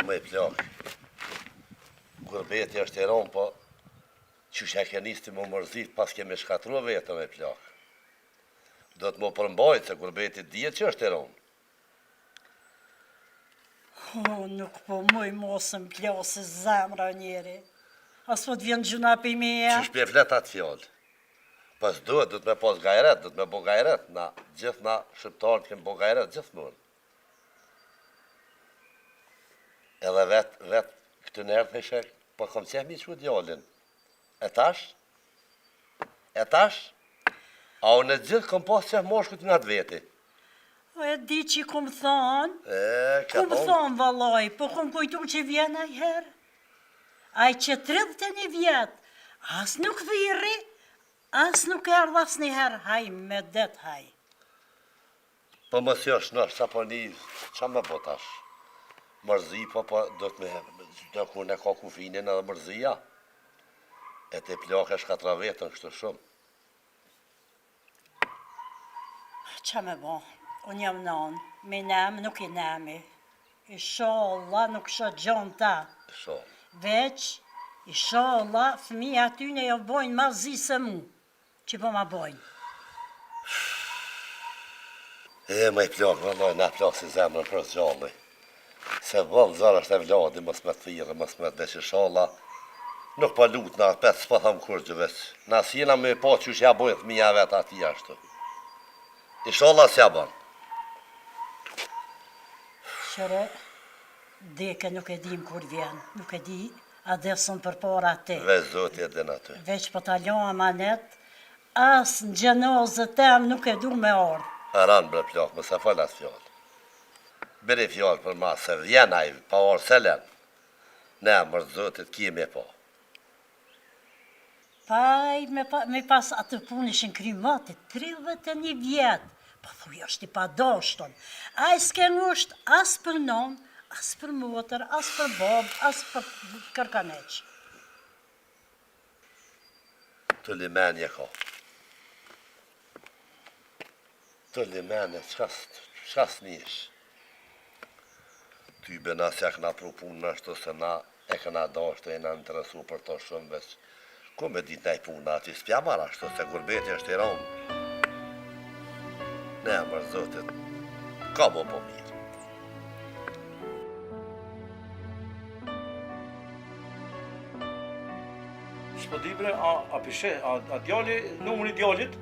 më i plak. Gurbeti është i ronë, po qysh e ke nisti më mërzit pas kemi shkatru vetëm e plak. Do të më përmbajt se gurbeti dihet që është i ronë. Nuk po muj mosën plasë zemra njeri. As po të vjen gjuna për meja. Qysh pje flet atë fjallë. Pas duhet me pas gajret, duhet me bo gajret. Na, gjithë na shqiptarët kemë bo gajret gjithmonë. Edhe vetë këtë nërë të shek, po kom qenë mi që djallin. E tash? A unë e gjithë kom pas qenë moshkut nga të veti. E di që kom thonë. Kom thonë valoj, po kom kujtu që vjen a i herë. A i që 31 vjetë, as nuk viri, as nuk erdh as një herë, haj me det haj. Po më si është nështë, sa po një, qa me botash? Mërzi, po do të me, do ku ne ka kufinin edhe mërzia. E te plak e shkatra vetën, kështu shumë. Qa me bo, unë jam nonë, me nem nuk i nemi. Inshallah nuk shë gjonë ta. Inshallah. Veç, inshallah, fëmija aty ne jo bojnë ma zi se mu, që po ma bojnë. Me i plak, vëlloj, na plak si zemrën për zgjalli. Se vëllë zërë është e vladi, mës me të thirë, mës me të desh inshallah. Nuk pa lutë na, petë s'pa thëmë kur gjë veç. Na si jena me pa që ja bojnë fëmija vetë ati ashtu. Inshallah s'ja banë. Qëre, deke nuk e dim kur vjen, nuk e di, a desën për para ti. Veç zoti e din aty. Veç po ta lo amanet, as në gjenozët tem nuk e du me orë. Haran bre plak, më se falat fjallë. Beri fjallë për ma, se vjen a i pa orë selen. Ne, mërë zotit, kime pa. Paj, me pas atë punishin krymatit, 31 vjetë. Po thuj është i padoshtën. A i s'ke ngusht as për non, as për motër, as për bob, as për kërkaneq. Të limenje ka. Të limenje, qka s'nish? Ty bëna se këna pru punë në ashtu se na e këna dashtë e na interesu për to shumë veç. Ku me dit nej punë ati s'pja marra ashtu se gurbeti është i ronë. Ne, mërë zotit, ka bo po mirë. Shpo di bre, a pishe, a djali, numëri djalit?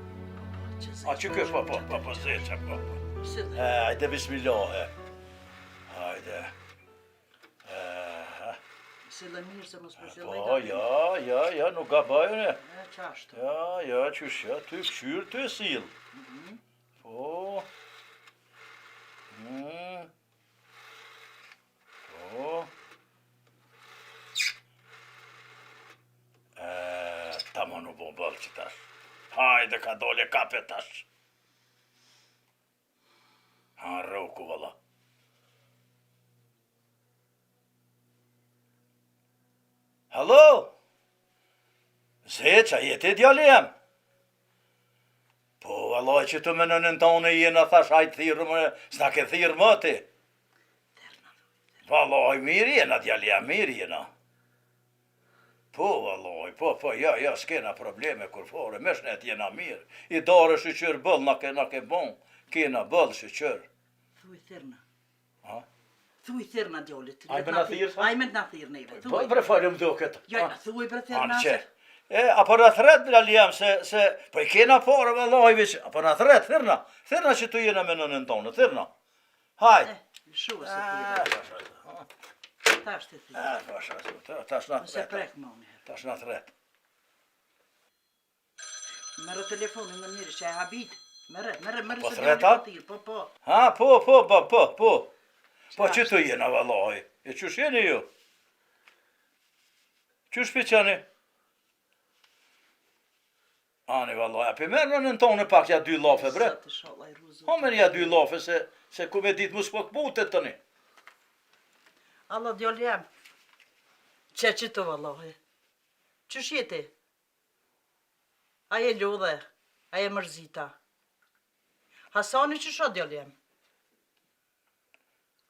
A që kësh, po, zeqa, po. Hajde, bismillah, hajde. Sile mirë se mos përshile Po, ja, nuk gabajën e. Qashtu. Ja, qysh, ja, ty këshyrë, ty e silë. Po. Po. Ta më nuk bo bëllë që tash. Hajde ka dole kape tash. Ha, rëku vëlla. Halo? Zeqa, jeti djali jam? Po, vallaj që të menonën tonë jena thash, hajtë thirë më, s'na ke thirë më ti. Vallaj, mirë jena djali jam, mirë jena. Po, vallaj, po, ja, s'kena probleme kur fore, meshnet jena mirë. I dare shqyqër bëll, na ke bon, kena bëll shqyqër. Thuj thirna. Ha? Thuj thirna djolit. Ajme na thirë, sa? Ajme na thirë neve. Po, bre falem duket. Jo, thuj bre thirna. Apo në thret, djali jam, se, po i kena pare, vallaj, veç, apo në thret, thirna që tu jena me nënën tonë, thirna. Hajde. Shuë se thirë. Tash të thirë. Tash në Se prek më unë. Tash në thret. Merë telefonin në mirë që e habit. Merë Po se threta? Po. Ha, po. Po që tu jena, vallaj? E qësh jeni ju? Qësh piqani? Ani, vallaj, api merë në tonë pak ja 2 lafe, bre. Po merë ja 2 lafe, se ku me ditë mu s'po këputet të një. Allah djoli jam. Që të vallaj? Qësh jeti? Aje lodhe, aje mërzita. Hasani që shë djoli jam?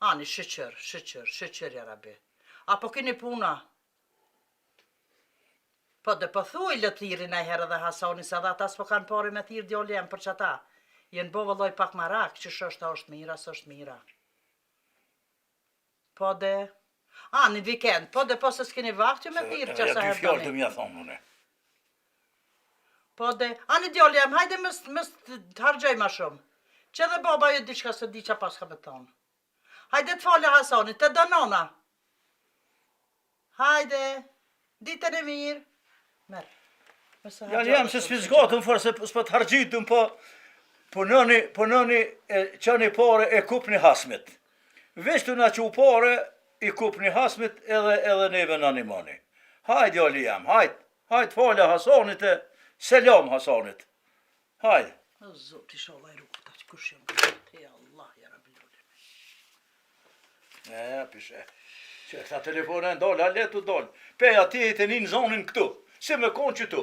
Ani, shëqër, jarabi. Apo kini puna? Po dhe po thuj lëtirin e herë dhe Hasani, se dhe ata s'po kanë pari me thirë djoli jem për që ata. Jenë bo vëlloj pak marak, që është mira, s'është mira. Po dhe... Në vikend, po dhe po se s'kini vakti me thirë që sa herë dy fjallë të mja thonë mëne. Po dhe... Ani djoli jem, hajde mës të hargjoj ma shumë. Që dhe baba ju diçka se di që pas ka me thonë. Hajde të falë Hasani, të dënona. Hajde, ditën e mirë. Merë. Jam se s'fizgatëm fërë se s'po të hargjitëm, po nëni e qëni pare e kupni hasmit. Veshtu na që u pare i kupni hasmit edhe neve në animani. Hajde jali jam, hajde falja Hasanit e selam Hasanit. Hajde. O Zot, isha Allah i rukëta që kush jam te Allah, jarabi lullim. Pishe. Që këta telefone ndolë, a letu dollë. Peja ti e të një në zonin këtu. Se me konë që tu,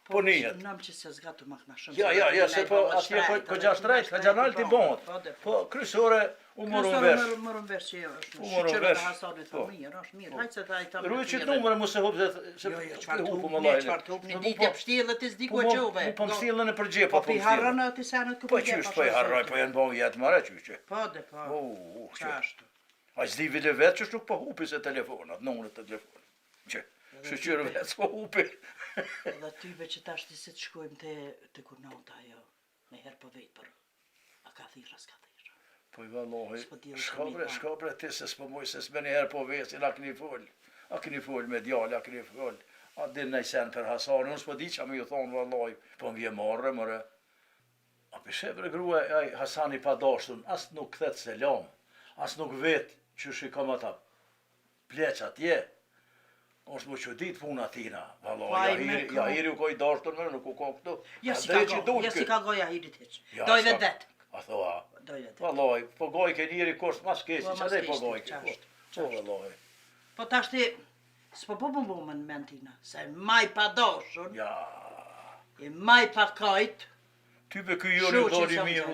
po njët. Nëmë që se zgatu makna shumë. Ja, se po atje po gjashtrejt, ka gjanal t'i bonët. Po kryesore u morën vesh. U morën vesh që jo është. Shqyqërë dhe Hasanit po mirë, është mirë. Hajtë se ta i tamë. Rujë që të numërë mu se hupë se qëfar të hupë, qëfar të hupë, një ditje pështilë dhe t'i s'di ku e qove. Po më stillën e përgje, po pi harrën t'i senët ku po qysh po i harroj, po janë bon jetë mare qyqe. Po dhe po, qashtu. A s'di vile vetë që nuk po hupi se telefonat, numërët të telefonat. Që, shqyqërë vetë s'po hupi. Dhe tyve që ta shti se të shkojmë të kurnauta ajo, me herë për vejtë për, a ka thira, s'ka thira. Po i valohi, shkabre ti se s'po moj se s'me një herë për vejtë, a këni fol me djallë, a këni fol, a din në i sen për Hasanin, unë s'po di që a me ju thonë valohi, po m'vje marre, mëre. A pishevre grua, Hasani pa dashtun, as nuk këthet selam, as nuk vetë që shikam ata pleqat je. Është më që ditë puna tina, Jahiri u koj dashtën mërë, nuk u ko këtu. Ja si ka goj Jahirit heqë, doj dhe detë. A thua, valoj, po goj ke njëri kërës mas kesi, që adej po goj ke kërës. Po valoj. Po ta shti, s'po po më në mentina, se maj pa dashën, e maj pa kajtë. Ty be këj jori u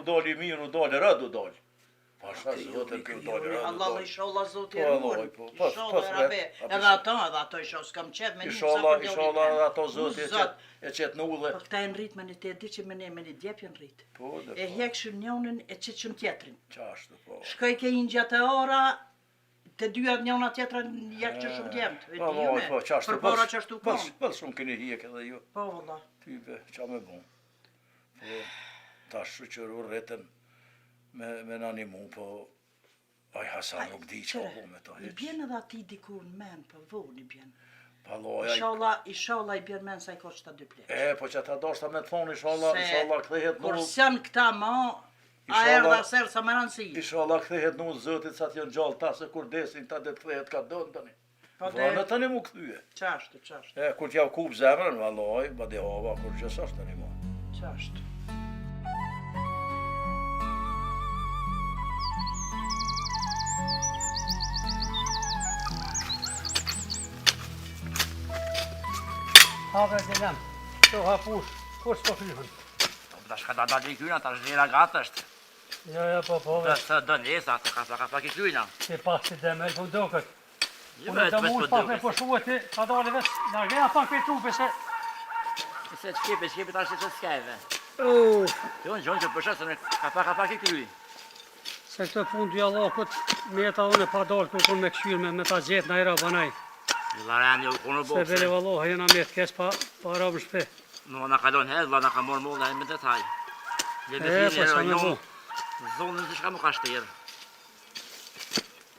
doli mirë, rëd u doli. Pasha zotën këj doli rëd u Allah doli. ishallah zotë i rëmur, ishallah e rabe, edhe ato ishallah s'kam qef me një mësa për djoli. Ishallah edhe ato zotë e qetë në ullë. Po këta e në rritë me një të di që me një djepë në rritë. E hjekë njënën e qitë që në tjetërin. Qashtu, po. Shkoj ke një gjatë e ora, të dyja njëna tjetëra hjekë që shumë djemët. Po, qashtu, për para qashtu konë. Bëllë shumë këni hjekë edhe ju. Po, vëlla. Tybe, qa me bon. Po, ta shqyqëru rretën me nani mu, po aj Hasan nuk di që po me ta heq. I bjen edhe ati dikur në men, po vonë i bjen. Ishallah i bjen men sa i ko qëta dy plekë. Po që ta doshta me të thonë, ishallah këthehet nuk... Kur sen këta ma, a erë dhe serë sa më rëndësi. Ishallah këthehet nuk zëtit sa t'jën gjallë ta, se kur desin ta dhe këthehet ka dënë tani. Vërë tani mu këthyje. Qashtu. Kur t'jav kup zemrën, valoj, bade hova, kur që sashtë tani mu. Qashtu. Have gjelem, të hapush, kur s'po flyhën? Da shka da dalë i kyna, ta zhjera gatë është. Ja, po. Të dënë lesa, të ka pak i kyna. Ti pak si demel, po do këtë. Jo, Unë të mush pak me poshuë ti, ka dalë veç, largëja pak me trupe se... Se qkepi ta shqe që s'kajve. Jo, në gjonë që përshë, se ka pak i kry. Se këtë pun dy allakët, me ta unë e pa dalë kërkun me këshyrë, me ta gjetë në era banaj. Se bele valoha jena me të kes pa rabë shpe. Në në kalon hedhë, la në ka morë mollë me detaj. Po sa me bo. Zonë në shka më ka shterë.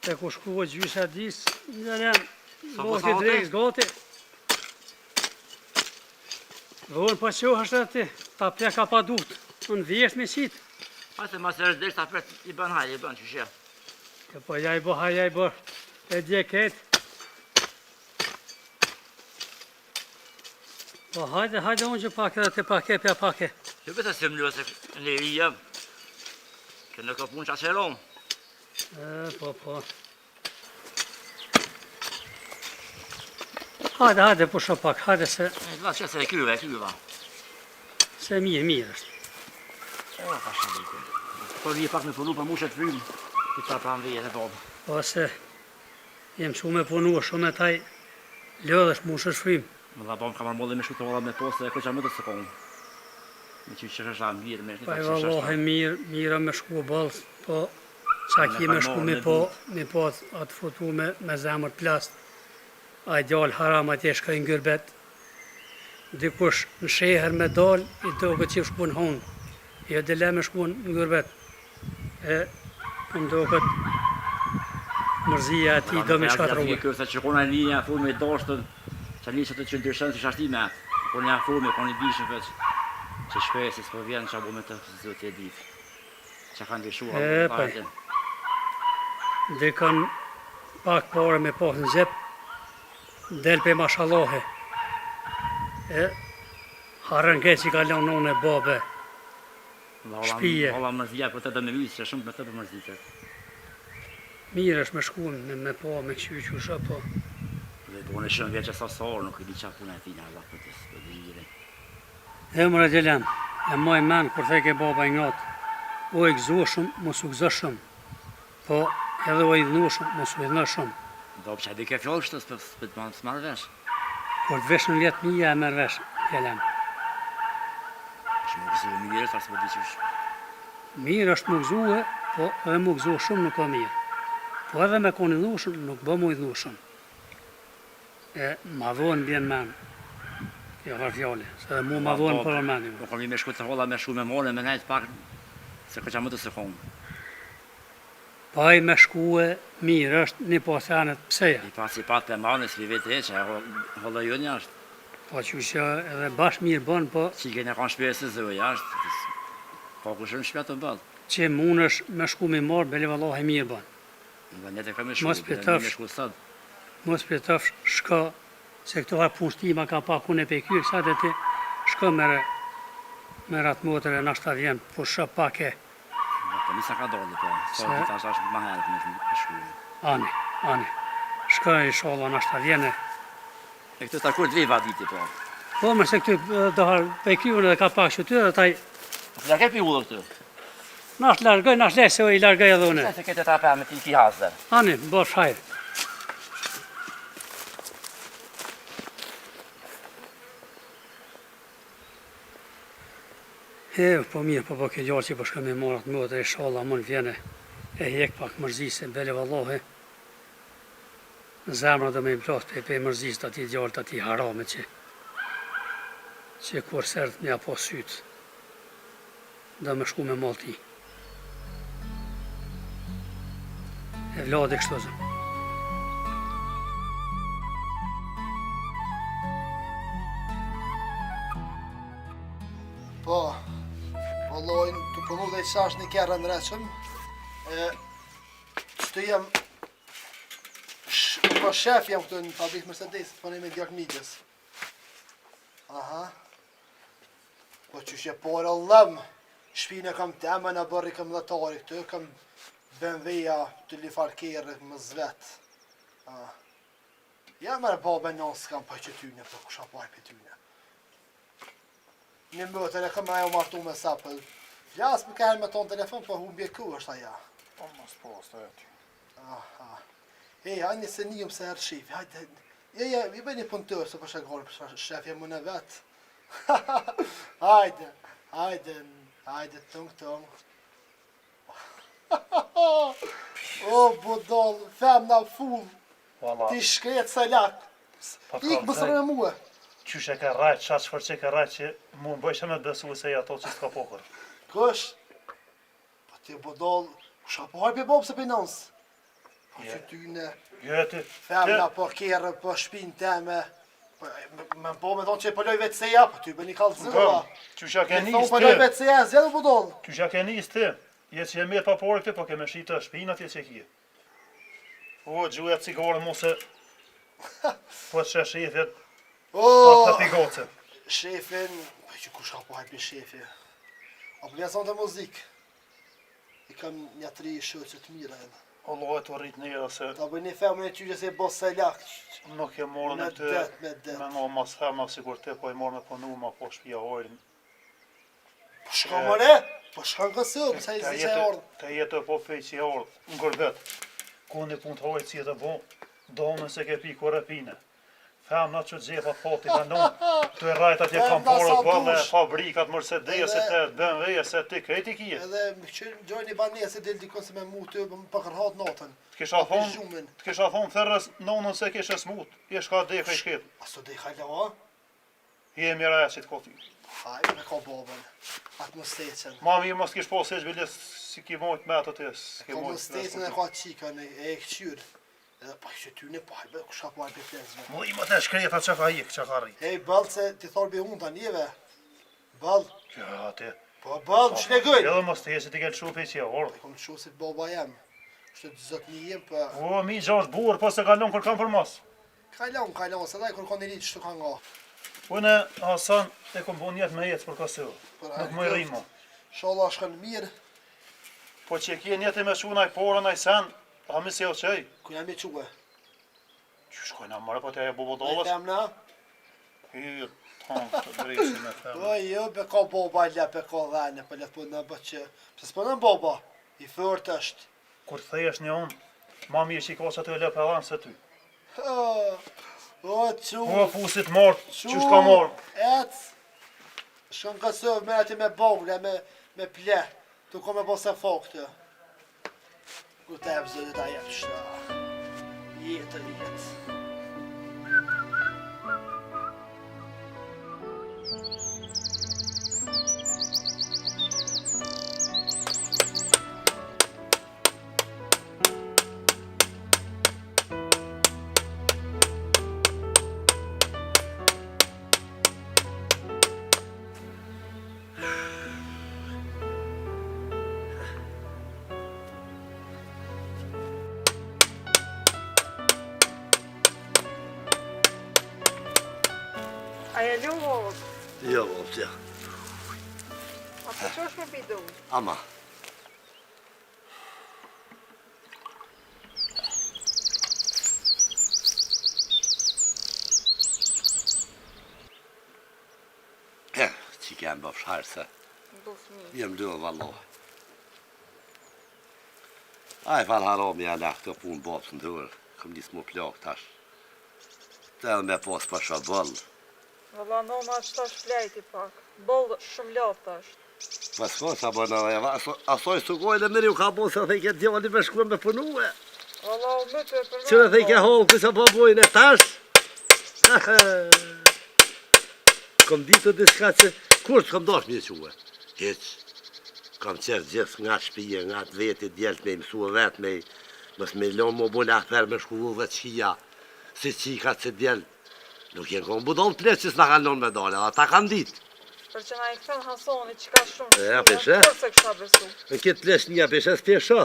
E ku shkuve gjysa disë, njëlem, gati drejkës, gati. Vërën pa qohë është ati, ta pleka pa dutë, në vjesht me qitë. Pa se mas e rëzdesh ta pret i bën hajë, i bën që shë. Po jaj bë, e dje ketë. Po hajde unë që pak edhe të pake, pja pake. Që bëse se më lëse në i jem, që në këpun që aqeron. Po. Hajde, pusho pak, hajde se... Da që se e kyva. Se mirë është. Ka shë dhe i kërë. Po vje pak me pëllu për mu që të frymë, i qa pra më vje e të vodë. ose jem shumë me punu shumë e taj lëdhësh mu shëshfrim. Më dha bom ka marrë me shku të valla me posë e ko që më të sekon. Me që është mirë, me Pa e vallohi mira me shku balës, po qa ki me shku me po atë futu me zemër plast. A i djallë haram atje shka i ngërbet. Dikush në sheher me dal, i do këtë që shku në honë. Jo dile me shku në ngërbet. E më do këtë mërzia ati do me shkatë rrugë. Kërsa që kona linja fu me dashtën, që një që të që ndryshën që shashti me atë. Kona ja fu me, kona i bishën veç, që shkoj se s'po vjen që abu me të zëtë e ditë. Që kanë ndryshua. E, pa. Dhe kanë pak pare me pas në gjep, del pe mashallohe. E, harën ke që ka lanë nune babe. Shpije. Valla mërzia për të të me vysë, që shumë me të për mërzitet. Mirë është me shku me po, me këshu që shë po. Dhe po në shumë vjeqë sasarë, nuk i di qa puna e tina, Allah për të së për dhe gjire. E mërë gjelem, e maj men, kur theke baba i ngatë, o i gëzu shumë, mos u gëzë shumë. Po, edhe o i dhnu shumë, mos u i dhnu shumë. Do për që e di ke fjallë shtës për të marrë vesh. Kur të vesh në vjetë mija e merë vesh, gjelem. Që më gëzu mirë, sa së për di që është. Mirë është më gëzue, po edhe më gëzu shumë nuk o mirë. Po edhe me koni dhushëm, nuk bë mu i dhushëm. E ma dhonë bjen men. Jo ka fjale, se edhe mu ma dhonë për meni. Po kam i me shku të holla me shku me mone, me nejtë pak, se ka që më të se konë. Pa i me shku e mirë është një po senet pseja. I pas i pat për manës, vi vetë e që holla jo një është. Po që që edhe bashkë mirë bënë, po Që i kene kanë shpjerë se zëve jashtë, ka ku shumë shpjerë të bëllë. që mund është me shku me marë, beli vallohi mirë bënë. Nga njëtë e kam e shku, Mos me shku sëtë. Mos për të shka, se këto ha punë shtima ka pa kune pe kyrë, sa dhe ti shka mere atë motër e nashta vjen, po shë pak e. Po nisa ka dole, po. Sa të tash është ma herët me shku. Ani. Shka i sholla nashta vjene. E këtë takur të viva diti, po. Po, mërse këty dohar pe kyrën dhe ka pak që ty dhe taj, Ja ke pi ullë këtë. nash largoj, nash lese o i largoj edhe une. Se këtë ta për me ti ki hazë. Ani, bosh hajrë. Po mirë, po ke gjallë që po shka me marat më dhe inshallah mund vjene e hek pak mërzisë, bele vallohi. Zemra do me i plas pe mërzisë të ati gjallë të ati harame që kur sërt me apo sytë, do me shku me malti. E vladi kështu zë. Po, vëllojnë të punu dhe i qash një kërë në reqëm, që të jem, po shef jam këtu në fabrik Mercedes, po në me Djak Midjes. Aha. Po që shje por allëm, shpine kam teme në bërri kam dhetari këtu, kam BMW-a të lifarkerë më zvet. Ja mërë babe nësë kam pa që tyne, po kusha pa i për tyne. Një mëtër e këmë ajo martu me sapëll. Flasë më kërë me tonë telefon, po humbje ku është aja. Po mos posta e ty. Aha. Hej, hajde se njëm se herë shifi, hajde. I bëj një punëtër, se përshë gërë, për shefje më në vetë. Hajde, tung. O, budol, femna full, Valla, ti shkretë se lak. Ik më sërë me muë. qysh e ka rajt, qatë shfar që ka rajt që mu më bëjshë me besu se i ato që s'ka pokër. Kush? Po ti budol, kusha po hajpe bobë se për nënsë. Po që ty në Gjëti, femna po kjerë, po shpinë teme. Me po me thonë që e pëlloj vetëseja, po ty bë një kalëzëva. qysh ja ke Me nis thonë pëlloj ti, vetëseja, zjedhë budol. qysh ja ke nis ti, jetë që e mirë pa porë këti, po ke me shqitë shpinë atje që kje. O, gjuja cigare mu se, po të që shefjet, pa të pigoce. Shefin, po që kusha po hajpi shefi. A po vjeson të muzikë. I kam një 3 shëqët të mira edhe. Allah e të rrit njëra se Ta bëj një femën e qyqe se bos se lakë. nuk e morën Me e të det, me det. me nga mas herna sigur te, po e morën me punu ma po shpia hojrin. Po shko mëre, po shkan kësë, pësa i zi që e ordë. Te jetë po pej që e ordë, në gërbet. ku në punë të hojtë si të bo, donën se ke pi korepine. Femna që gjepa poti banon, të e rajt atje kam porët bëlle, fabrikat, Mercedeset, BMW-set, ti kreti kje. Edhe më gjojnë i banese del dikon se me mu të për kërhat natën. Të kisha thonë thërës nonën se kishe smut, i shka deka i shket. Aso dhe i hajla, Jemi raja që të koti. Hajde me ka babën, atë më steqen. Ma mirë mos kish po se bilis si ki mojt me ato të Ka më steqen e ka qikën e këqyrë. Edhe pa që ty në pajbe, ku shka pojnë për plezve. Mo i më të shkreta që ka ik, që ka rrit. Ej, bëllë se ti thorë be unë të njeve. Bëllë. Ja, ti. Po bëllë, që negojnë. Edhe mos të jesi ti kelë shupi që orë. E kom të shu si të baba jem. Shtë të zëtë një jem për... O, mi gjash burë, po se kalon kër kam për mos. Kajlon, se daj kër kanë i rritë që të ka nga. Unë Hasan e kom bu njetë me jetë për kësë. Nuk më i rimo. Shala shkën mirë, Po që kje njetë me shu naj porën, naj sen, a mi se o qëj. ku jam i quë. Që shkojna mërë, po të e E bubodovës. temna. Hyrë, tanë, të drejsi me temë. Po jo, be ka baba i lep e ka dhene, për letë për në bë që... Pse s'po në baba, i fërt është. Kur të thejesh një unë, ma mirë që i ka që të e lep e dhanë se ty. O, që... Po fusit mortë, që shka morë. Ec, shkën kësëv me ati me bogle, me ple, tu ko me bo se fokte. Ku të e vëzë dhe ta jetë shta. Jetë. A e luot? Jo, optja. A po që është me pidu? Ama. Që kemë bëf sharë se jem dërë vallohi. A e falë haromi a lakë të punë bëpës në dërë, këm njësë më plakë tash. Të edhe me posë për shë bëllë. Valla nona është tash flejti pak. Bëllë shumë latë është. Pas ko sa bënë edhe, asoj së gojnë e miri u ka bënë se dhe i ke djali me shkuën me punue. Valla o më të e përmërë. Qërë dhe i ke honë kësa po bojnë e tash. Kom ditë të diska që, kur të kom dosh mjë quë? Heq, kom qërë gjithë nga shpije, nga të veti djelët me i mësua vetë me, mës me lonë më bole atëher me shku dhe qia, si qika që djelë. Nuk jenë kom budon të pleqë që s'na kalon me dole, ata kanë ditë. Për që na i këtën Hasoni që ka shumë E, peshe? Kur se kësha besu. Në këtë pleqë një peshe s'pjesha,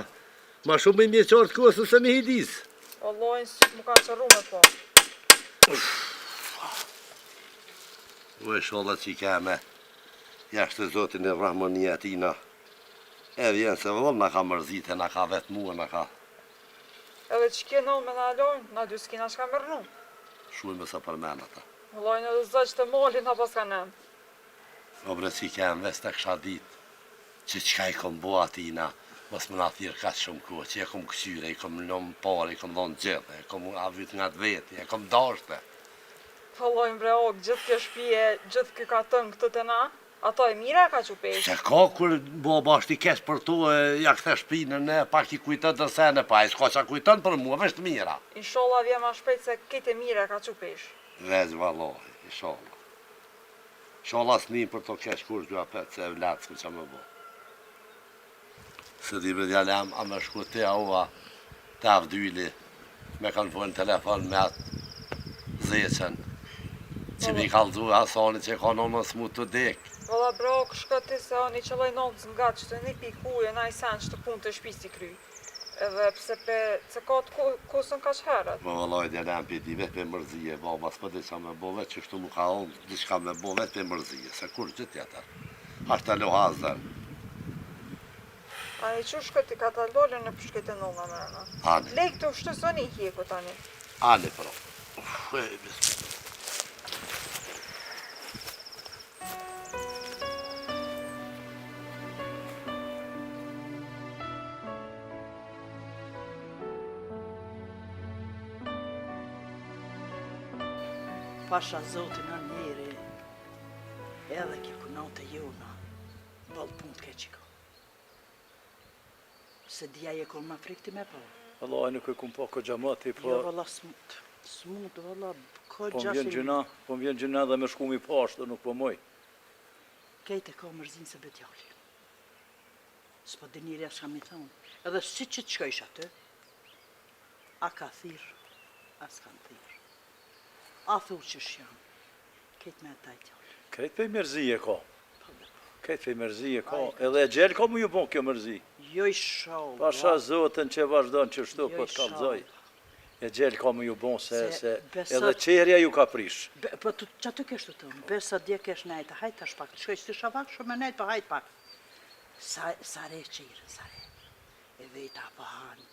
ma shumë i mjeqarë të kohës se me hidis. Vallojnë sytë më ka qërru me po. U e sholla që i keme, jashtë të zotin e Rahmonia tina, e vjen se vëllë na ka mërzite, na ka vetë mua, na ka Edhe që kje me na lojnë, na dy s'kina shka mërnu. shumë sa përmen ata. Vallojnë edhe zë që të molin na pas ka nëmë. O bre që i keme ves të kësha ditë, që qka i kom bo atina, mos më na thirë ka shumë kohë, që e kom kësyre, i kom lëmë pare, i kom dhonë gjithë, i kom avit nga të veti, i kom dashte. Vallojnë bre ok, gjithë kjo shpije, gjithë kjo ka tënë këtë të na, ato e mira ka që pesh. Se ka kur boba është i kesh për tu, ja këthe shpinën, pak i kujtën të sene, pa i s'ka qa kujtën për mua, vesh të mira. Inshallah vje ma shpejt se kete mira ka që pesh. Vez vallohi, inshallah. Inshallah s'ni për të kesh kur gjua petë se e vlatë s'ku qa më bo. Se di me djalem, a me shku te ova, te avdyli, me kanë po në telefon me atë zeqen, që mi kalzu Hasani që ka në s'mu të dekë. Valla bro, këshka ti se oni që loj notës nga që të një pikuje, na i sen që të punë të shpisi kry. Edhe pse pe, se ka të kusën ka që herët. Po valloj djalem për di vetë për mërzije, baba s'po dhe qa me bo vetë që shtu mu ka onë, diçka me bo vetë për mërzije, se kur gjithë tjetër. Ashtë të lohazën. A i që shkët i ka të lollën në përshkete nëlla mërëna. Ani. Lejk të ushtë së një hjeku tani. Ani pro. pasha zotin në njeri, edhe kjo kënate jona, valë punë të keqiko. Se dhja je kon ma frikti me po. Vallaj nuk e kum pa këgjamati, po... Jo, valla smut. Smut, valla, Po këgja më vjen gjuna dhe me shku mi pashtë, nuk po moj. Kejt e ka mërzin se betjalli. S'po dëniri as kam i thonë. Edhe si që të shkojsh aty, a ka thirë, as kanë thirë. A thurë që shjanë, kejt me taj tjalli. Kejt pej mërzije ka. Kejt pej mërzije ka. Edhe e gjelë ka mu ju bon kjo mërzi. Jo i shalë. Pasha zotën që vazhdon që shtu po të kalzoj. E gjelë ka mu ju bon se edhe qerja ju ka prish. Po që aty keshtu tonë, besa dje kesh nejtë, hajtë tash pak, shkoj si shavak shumë me nejtë, po hajtë pak. Sa re qirë, sa re. E vejta po hanë,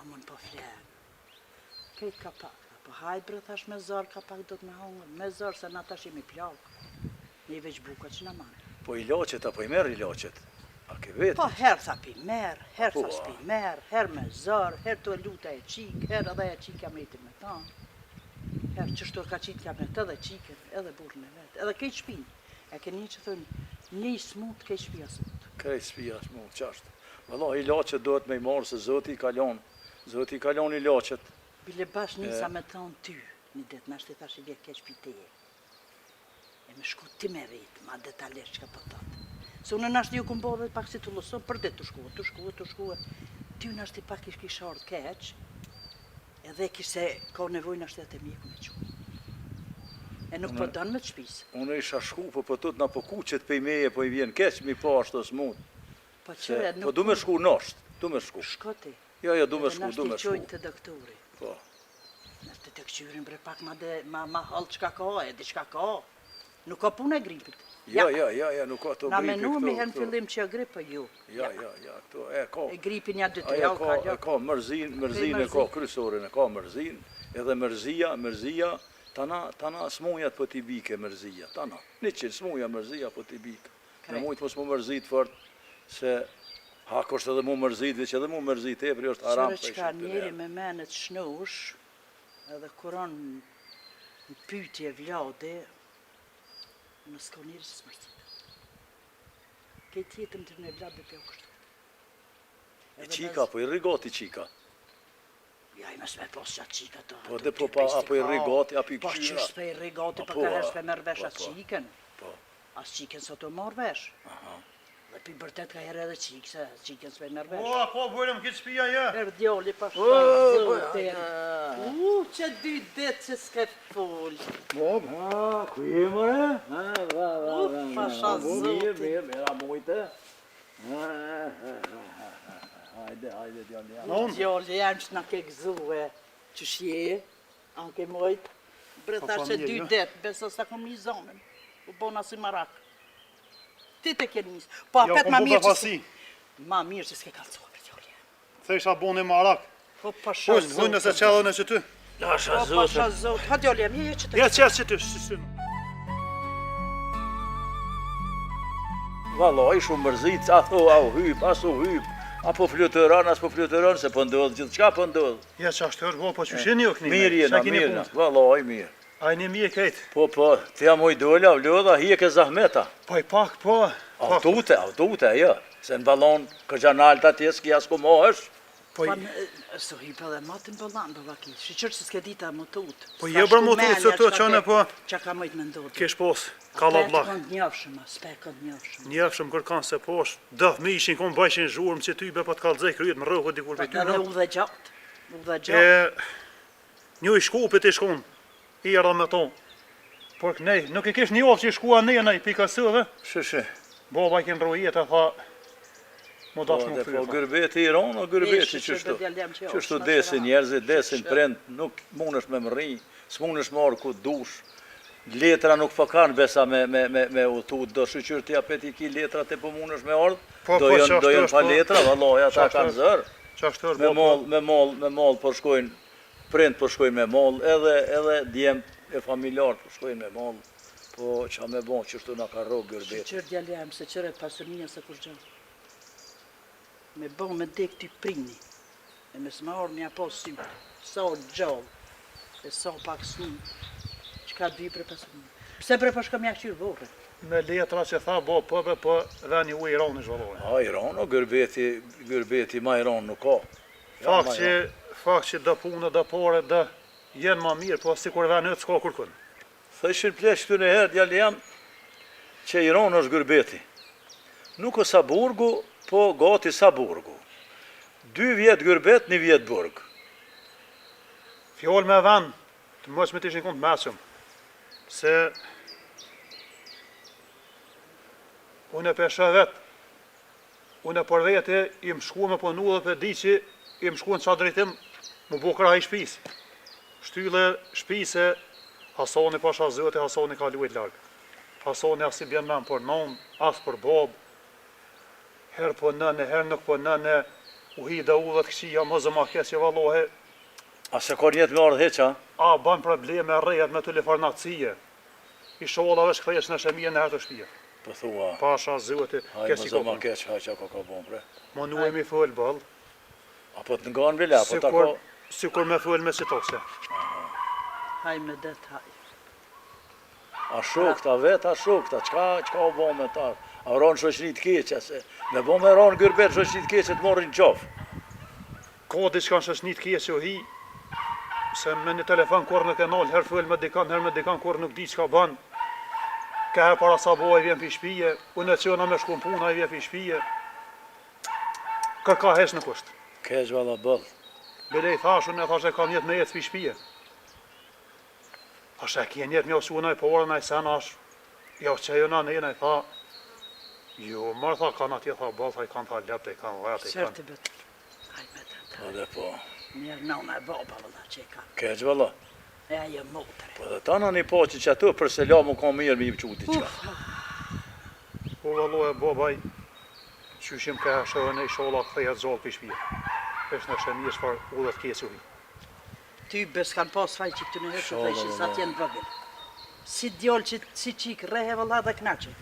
a mund po flenë. Kejt ka pak, po hajtë bre thash me zarë, ka pak do të me hongër, me zarë se na tash imi plakë. Një veç buka që na manë. Po i loqet apo i merë i loqet? A ke vetë? Po herë tha pi merë, herë tha s'pi merë, herë me zarë, herë të luta e qikë, herë edhe e qikja me iti me ta. Herë që shtur ka qikja me të edhe qikën, edhe burën e vetë, edhe kej shpinë. E ke një që thënë, një smut, kej shpia smut. Kej shpia smut, qashtë. Valla, i loqet dohet me i marë se zoti i kalon. Zoti i kalon i loqet. Bile bash njësa me thonë ty, një ditë, në ashtë i thash i vje kej shpi teje. E me shku ti me rritë, ma detalisht që ka pëtatë. Se unë në ashtë ju këmë bodhe pak si të lëson, për det të shkuë. Ty në ashtë i pak ish kish ardhë keq, edhe kise ka nevoj në ashtë e të mjeku me qu. E nuk po dënë me të shpisë. Unë isha shku, po tut na po kuqet pej meje, po i vjen keq, mi po ashtë të smut. Po qëre, nuk... Po du me shku nështë, du me shku. Shkoti. Jo, du me shku, du me Në ashtë i shku. qojnë të doktori. Po. Në ashtë të këqyrin bre pak ma halë qka ka, e di qka ka. Nuk ka punë e gripit. Ja, nuk ka të gripi këto. Na menu mi herë në fillim që e gripë, ju. Ja, këto, e ka. E gripin ja 2-3 Aja javë ka mërzin e ka kryesorin, e ka mërzin, edhe mërzia, tana smujat po t'i bike mërzia, tana. 100 smuja mërzia po t'i bike. Me mujtë mos mu mërzit fort, se hako është edhe mu mërzit, veç edhe mu mërzit e, për është haram për Qëre qka njeri me menet shnush, edhe kuron në pytje vlade, në s'ka njeri që s'mërcit. Kejt jetën të në vlade për jo kështu. I qika, po i rigoti qika. Ja, i mes me pos qatë qika të... Po dhe po pa, apo i rigoti, apo i Po këshyra. qështë për i rigoti, po ka herës për merë vesh atë qiken. Po. As qiken sot o marë vesh. Dhe për bërtet ka herë edhe qikë, se qiken s'pe merë vesh. O, po, vojnëm këtë shpia, ja. Herë djoli pa shkaj, zotin. Që 2 ditë që s'ke full. Ku je mëre? Pasha zotin. Mira mujte. Hajde, djali. Djoli jam që na ke gëzue, që shje, anke mojt. Bre thash që 2 ditë, beso sa kom një zonën. U bona si marak. Ti te ke njës. Po apet ma mirë që... Ma mirë që s'ke kalcoa për djoli. Se isha bone marak. Po pasha zotin. Vojnë nëse qellën e që ty. Pasha Po pasha zotin. Ha djoli jam, je që të... Ja qërë që ty, shëshën. Vallaj, shumë mërzit, a hyp, as u hyp, apo flutëron, as po flutëron, se po ndodhë, gjithë qka po ndodhë. Ja që ashtë tërë, po që shenë jo këni. Mirë jena, vallaj, mirë. A i një mje kejtë. Po, të jam oj dole, a vlodha, hi e ke zahmeta. Po i pak, po. Autute, jo. Se në balon, kërgjanalta tjes, kja s'ko mohësh. Po i... Së hype edhe matin bëllan, bëllaki. Shqyqër që s'ke dita më tut. Po je bra më tut, se të qënë, po... Qa ka mëjt me ndodhë. Kesh pos, kalla blak. Spekën njëfshëm, spekën njëfshëm. Njëfshëm kërkan se posh, dëf me ishin, kon bajshin zhurëm që ty be pa t'kallëzej kryet më rrëhë dikur për ty. Edhe u dhe gjatë, Një i shkupit i shkon, i erda me ton. Por kënej, nuk i kesh një ofë që i shkua nej, pikasëve. Shë. Baba i kënë rojet, e tha... Mo dash më Po gërbeti i ronë, o gërbeti qështu. Qështu desin njerëzit, desin prend, nuk mundesh me më rri, s'mundesh me orë ku dush. Letra nuk po kanë besa me utut, do shqyqyr t'i apet i ki letrat e po mundesh me orë, do jën pa letra, valloj, ata kanë zërë. Me mall po shkojnë, prend po shkojnë me mall, edhe djem e familjar po shkojnë me mall. Po qa me bon qështu na ka rogë gërbeti. Qërë djallem, se qëre pasërminja se kur gjënë. Me bon me dek t'i prini, e me s'ma orë një apo sytë, sa o gjallë, e sa pak sni, Çka dy për pasurinë. Pse bre po shkam ja qyr vorrë. Me letra që tha bo pëve po veni u Irani zhvalloj. A Irano, gërbeti ma Iran nuk ka. Fakt që dë punë, dë pare, dë jenë ma mirë, po si kur veni s'ka kërkun. Thëshin plesh këtu në herë, djali jam, që Iran është gërbeti. Nuk o Saburgu, po gati Saburgu. 2 vjetë gërbet, 1 vjetë burg. Fjallë me vend, të mos me të ishin kënd mesëm, se unë e pesha vetë, unë e për vete i më shku me punu dhe për di që i më shku në qa drejtim më bukra i shpis. Shtylle shpise, Hasani pasha zëte, Hasani ka luajt largë. Hasani as i bjen men për non, as për babë, herë për nëne, herë nuk për nëne, u hi dhe u dhe të këshia, më zëma keqe valohe. A se ka njetë me ardhë heqa? A, ban probleme, rejat me të lefarnatësie. I shola vesh këthesh në shemije në herë të shpia. Po thua, Pasha zëte, hajë kesi më zëma kokën. keq, hajë që ka bon, bre. Më nuemi fëll bëll, Apo të nganë vile, apo ta ka... si kur me fëll me si tokse. Haj me det, haj. A shokta vet, a shokta, qka o bon me ta? A ronë shoqëri të keqe, se me bon me ronë gërbet shoqëri të keqe të morin qofë. Ka diçka në shoqëni të keqe u hi, se me një telefon kur në kanal, herë fëll me dikan, herë me dikan kur nuk di çka ban. Ka herë para saboj vjen pi shtëpie, unë e qëna me shku në punë, ai vjen pi shtëpie. Kërka hesh në kusht. Keq valla bëll. Bele i thashun, e thash e kam jetë me jetë pi shtëpie. Thash e kje njetë me osuna i porën, a i sen ash, ja që e jona nena i tha, jo, mërë tha kanë atje, tha bëll, tha i kanë tha lepte, i kanë vete, i kanë. Sërti bet. Haj me det, Po dhe po, njerë nona e baba vëlla që e ka. keq valla. E ajo motre. Po dhe ta në një po që ato për selam u ka mirë me i quti qka. Po vallo e babaj, qyshim ka shërën e i shola këthejet zollë pi shtëpie. Pesh në shemije shfar u dhe të kesi u hi. Ty bes kanë pas faj që këtu në herë të Shola, thejshë sa valla. t'jenë vëgël. Si djollë që si qikë, rehe vëlla dhe knaqe,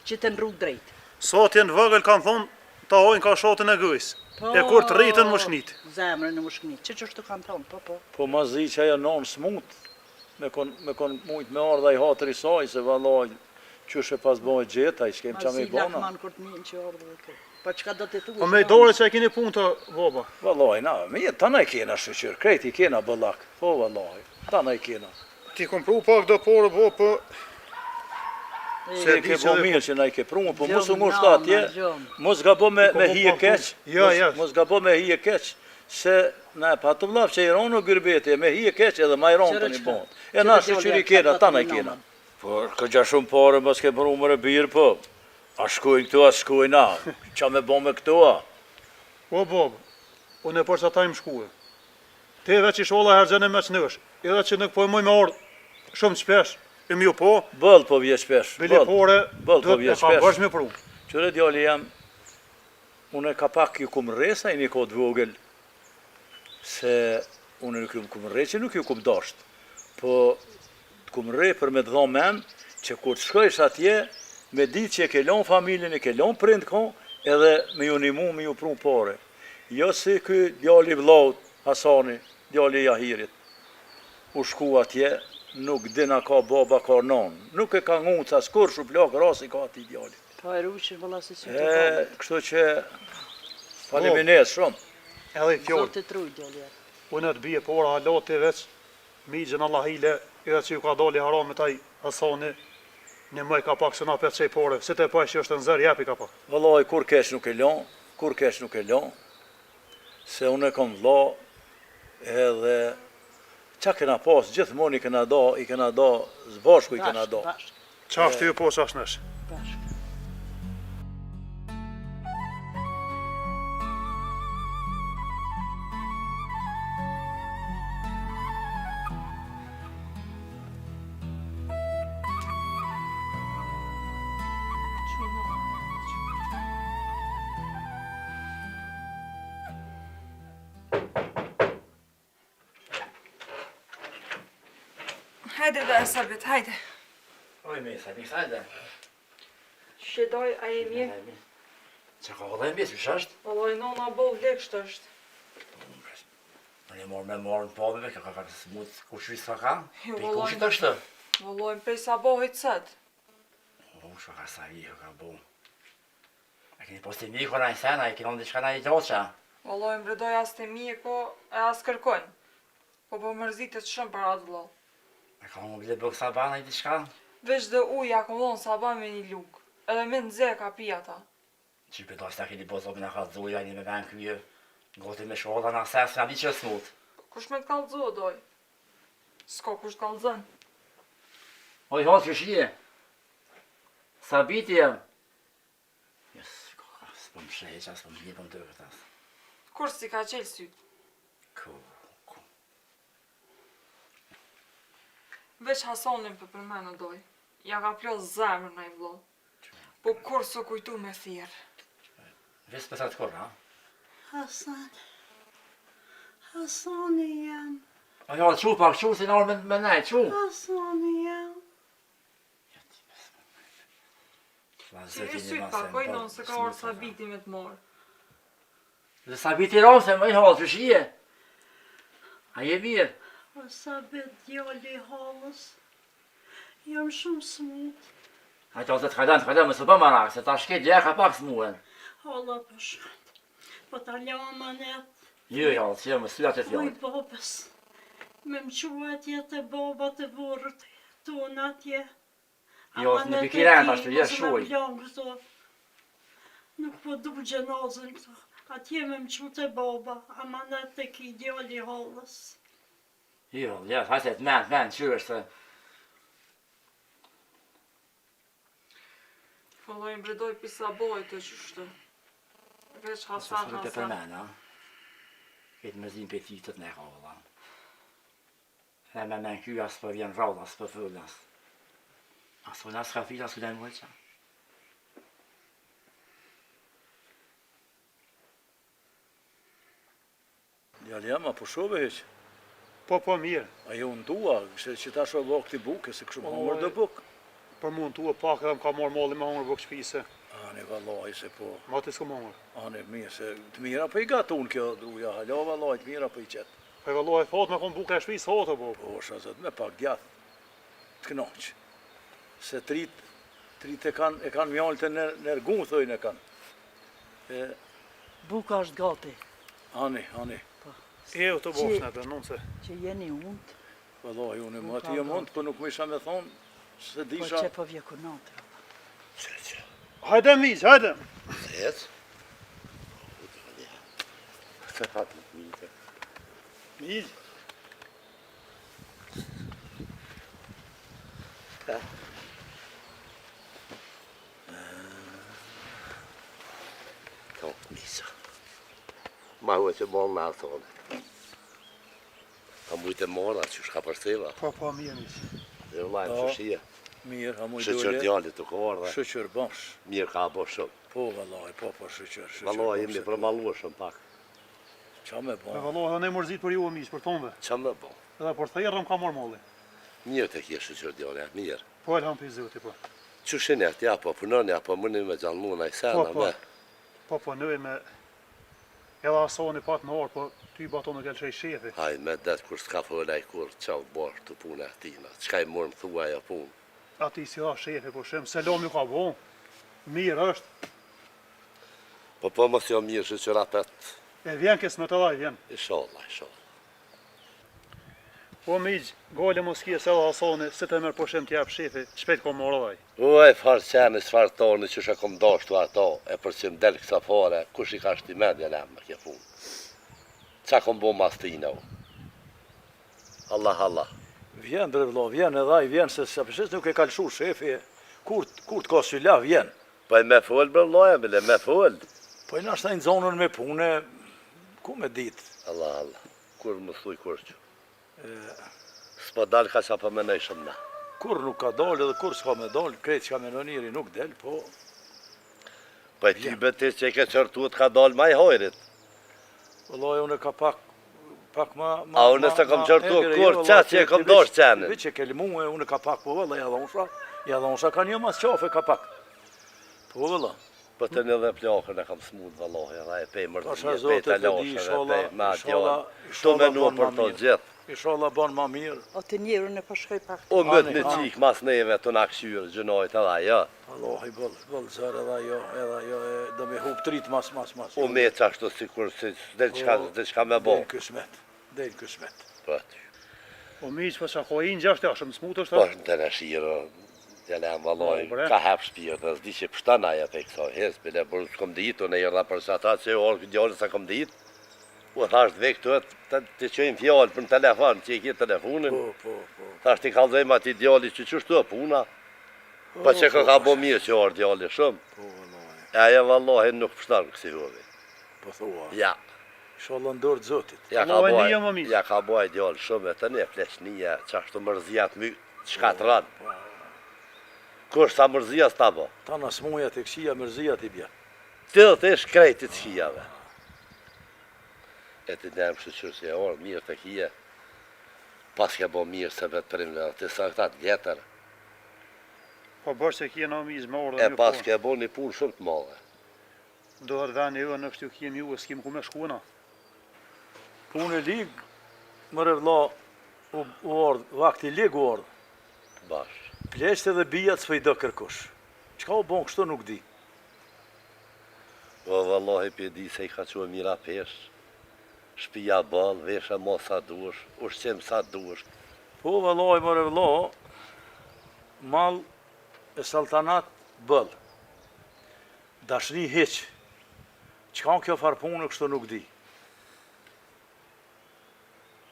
që të në rrugë drejtë. Sa t'jenë vëgël kanë thonë, ta hojnë ka shotën e gëjs. E kur të rritën më shnit. Zemrën në më shknit, që qështu kanë thonë, po. Po ma zi që ajo non smut, me kon mujt me ardha i hatër i saj, se vallaj, qyshe pas bëjt gjeta, i shkem qa me i Masi bona. lakman kur të njën që ardhë dhe kërë. Po qka do të tu? Po me i dore që e kini punë të baba. Vallaj, na, me jetë, ta na i kena shqyqyr, krejt i kena bëllak, po vallaj, ta na i kena. Ti kom pru pak do porë bo, po Se di ke që bo dhe- mirë që na i ke prumë, po Gjom, mos u ngushta nama, atje, gjom. mos ga bo me Ti ko hi e bo pak keq, punë. Ja. mos ga bo me hi e keq, se na e pa të vlaf që i ronë gërbeti, me hi e keq edhe ma i ronë të një Qërë bon. qka? E na Qërë shqyqyri djolja, kena, qka ta të na i një kena. nama? Por këgja shumë pare, mos ke prumë e birë, po. A shkojnë këtu, a shkojnë na, qa me bo me këtu, a? O baba, unë e për që ata im shkuë. Te veç i shola hergjene me qënësh, edhe që nuk po më me ardhë shumë shpesh, e mi u po, Bëll po vje shpesh, bili bëll. pore, bëll, po do vje e ka shpesh. bësh me pru. Qëre djali jam, unë e ka pak ju kum resa i një kod vogël, se unë nuk ju kum re që nuk ju kum dasht, po kum re për me të dhonë men, që kur të shkojsh atje, me ditë që e ke lon familjen, e ke lon prind kon, edhe me ju nimu, me ju pru pare. Jo si ky djali vllaut, Hasani, djali i Jahirit, u shku atje, nuk dina ka baba, ka non, nuk e ka nguca, s'kur shu plak, rasi ka ati djali. Po e ruqin vëlla si që të E, bërë. kështu që falimines shumë. Edhe i fjallë, Zotë të truj djolja. unë e të bije pora halate veç, migjën Allahile, edhe që ju ka doli haramit aj Hasani, një mëj ka pak se na 5 qej pore, si te pa që është në zërë, jepi ka pak. Vëllaj, kur kesh nuk e lon, kur kesh nuk e lon, se unë e kom vlla, edhe qa kena pas, gjithmonë i kena da, zbashku i kena da. Bashk, Qa është ju po që është nësh? bashk. Hajde da Sabit, hajde. Oj, mi thajde. Shedoj, a e mje? Që ka vëllaj mbjes, më shasht? Vallaj, nona bol vlekshtë është. Unë e morë me morë në pobeve, ka ka smut, ku shvis ka kam? Jo, Pe vallaj. kushit është? Vëlloj, prej sa bohit sët. Shko ka sa i ka bu. A keni posti miku na i sena, i keni diçka na i gjoqa. Vëlloj, mbredoj as të miko e as kërkojnë. Po mërzitet shumë për atë vëlloj. A ka më bile bëk sabana i diçka? Veç dhe uja kom dhonë saban me një luk. Edhe me nëzhe ka pi ata. Që për dojtë ta keni bozobi na ka dzuja, një me ven kyje. Goti me shoda na ses, nga di që smut. Kush me të kalëzo, doj? S'ka kush të kalëzën. Oj, hot që shije. Sabiti jem. Jes, s'pëm sheqa, s'pëm një pëm të këtas. Kur si ka qelë sytë? Ku. Veç Hasonin për përmenë, doj. Ja ka plos zemër na i vlo. Po kur së kujtu me thirë. Ves për sa të kur, ha? Hasan. Hasani jam. Oj, hot, qu pak, qu, si nërë me nej, qu. Hasani jam. Si e sytë pak, oj non se ka orë Sabiti me të morë. Dhe Sabiti rose, më i hot që shije. A je mirë? O Sabit djali halës. Jam shumë smut. Hajtë ose të kajdan, më së për marak, se ta shket gjeka pak s'muen. Hala për shkët. Po ta lama manet. Jo, si më syat e Oj fjallë. babës. Me më qua atje të baba të vorët. Tonë atje. Jo, në pikiren të ashtu, jes shuj. Nuk po du gjenazën këto. Atje me më qua të baba. Amanet të ki djali halës. Jo, jes, hajtë të men, që është se... Vëlloj, mbredoj pisa bojt të qështë. Veç Hasan, Hasan. Të Hasan. përmen, ha? Këtë mëzim për titët ne ka vëlla. Dhe me men kjo as për vjen rrallë, as për fëllë, as. As për nas ka fila, as këtë e mëllë qa. Djali jam, a po shove heq? Po, mirë. A jo në dua, që ta shove vok t'i buke, se këshu më mërë dhe buk. Për mund tua pak edhe më ka marrë malli me hongër bëk shpise. Ani vallaj se po. Ma të s'ka hongër. Ani mirë se të mira po i gatun kjo druja, hala vallaj të mira po i qet. Po e vallaj thot me kon bukë e shpisë thot po. Po shazet me pak djath. Të knoq. Se trit e kanë mjaltë nërgun thojnë e kanë. Buka është gati. Ani. E u të bosh në të nënse. Që jeni unë, Vallaj unë më ati jam unë, po nuk më isha me thonë se po disha. që po vje kunatër. Që. Hajde miq, hajde. Zet. Se hatë në mite. Miq. Kom, misa. Ma hu e që bon në thonë. A mujtë e mora që shka përseva. Po mirë miq. Dhe lajmë që shia. Mirë, ha mujtë Shëqër djallit të kohër dhe. Shëqër bash. Mirë ka bo shumë. Po vallaj, po shëqër. Vallaj, jemi përmalua shumë pak. Qa me Po bo? vallaj edhe ne mërzit për ju miq, për tonve. Qa me bo? Edhe për thjerrëm ka marrë malli. Mirë të kje shëqër djallit, mirë. Po elhamdulillah po. Që shenja t'ja po punoni, apo mëni me gjallmuna i sena me. Po nëjë me... Edhe asoni pat në orë, po ty bato nuk e lëshej shefi. Haj, me det kur s'ka fëllaj kur qa u bërë të punë e tina. Qka i mërë më thua ja punë. Ati si da shefi, po shem, selam ju ka bo. Mirë është. Po mos jo mirë shëqër apet. E vjen kes me të dhaj, vjen. Inshallah. Po miq, gale mos kje se edhe asoni, se të merë po shem t'jap shefi, shpejt ka marrë dhaj. Uaj, farë qeni, çfarë toni që shë kom dashtu ato, e për që m'del kësa fare, kush i ka shti medja lem me kje punë. Qa kom bo mas tina u? Allah. Vjen bre vlo, vjen edhe ai vjen se përshës nuk e kalshu shefi. Kur t'ka sylla vjen. Po e me fol, bre vloja, bile, me fol. Po i nashta i në zonën me pune, ku me dit? Allah, kur më thuj kur që. S'po dal ka qa për menej shumë na. Kur nuk ka dalë edhe kur s'ka me dalë, krejt që ka me në njëri nuk del, po... Po e ty betis që e ke qërtuat ka dal ma i hojrit. Vëllaj, unë ka pak ma... A unë se kom qërtuat kur, qa që e kom dash qenin. Vë që ke limu e unë ka pak, po vëllaj, ja dhonsha ka një mas qafe ka pak. Po vëllaj. Po të një dhe plakën e kam smut vëllohi, edhe e pej Pasha mërdhje, pej Zotit të e di, lashë, pej ma djallë. Tu inshallah menu bon për ma të mirë. gjithë. Inshallah bon ma mirë. O të njerën e përshkoj pak. O mëtë Ani, një ani. qikë mas neve të në këshyrë, gjënojt edhe ajo. Allahi bëll zër edhe jo, do me hup trit mas. O me qashtu si kur si dhe qka me bo. Del kësmet. Po, O miq, po sa ko i gjashtë, a shumë smut është? po të në shirë, djele më vëlloj, Po, bre. ka hap shpirë, dhe zdi që pështën aja pe kësa, hes, bile, për s'kom ditë, unë e jërda për sa ta që e orë djallë sa kom ditë. U thasht dhe këtu të qojmë fjallë për në telefon, që i kje telefonin. Po. Thasht i kalzojmë ati djalli që qështu e puna. Po që ka bo mirë që orë djalli shumë. Po, vëllaj, E aje vëllohi nuk pështën kësi huvi. po thua. Ja, Inshallah ndorë Zotit. Vëllai, ndija më mirë. ja ka boj djallë shumë e të një pleqnija, qashtu mërzijat my shkatran. Kush sa mërzija s'ta bo? Ta në smuja të kësia mërzia t'i bja. Të të ish krejti të shijave. E të nëmë shëqyrë që e orë, mirë të kije. Pas ke bo mirë se vetë primë, të sa këta të vjetër. Po bërë se kje në mizë me orë E dhe një pas punë. ke bo një punë shumë të madhe. Dohet veni jo në kështu kjem ju, s'kim ku me shkuna. Punë e ligë, mërë vla, u ardhë, vakti ligë u ardhë. Bash. Pleqët edhe bijat s'fej do kërkush. Qka u bon kështu nuk di. Po vëllohi për di se i ka që mira pesh. Shpia balë, vesha mo sa duesh, ushqim sa duesh. Po vëllaj mërë vëlla, mal e saltanat bëll. Dashni heq. Qka në kjo farë punë kështu nuk di.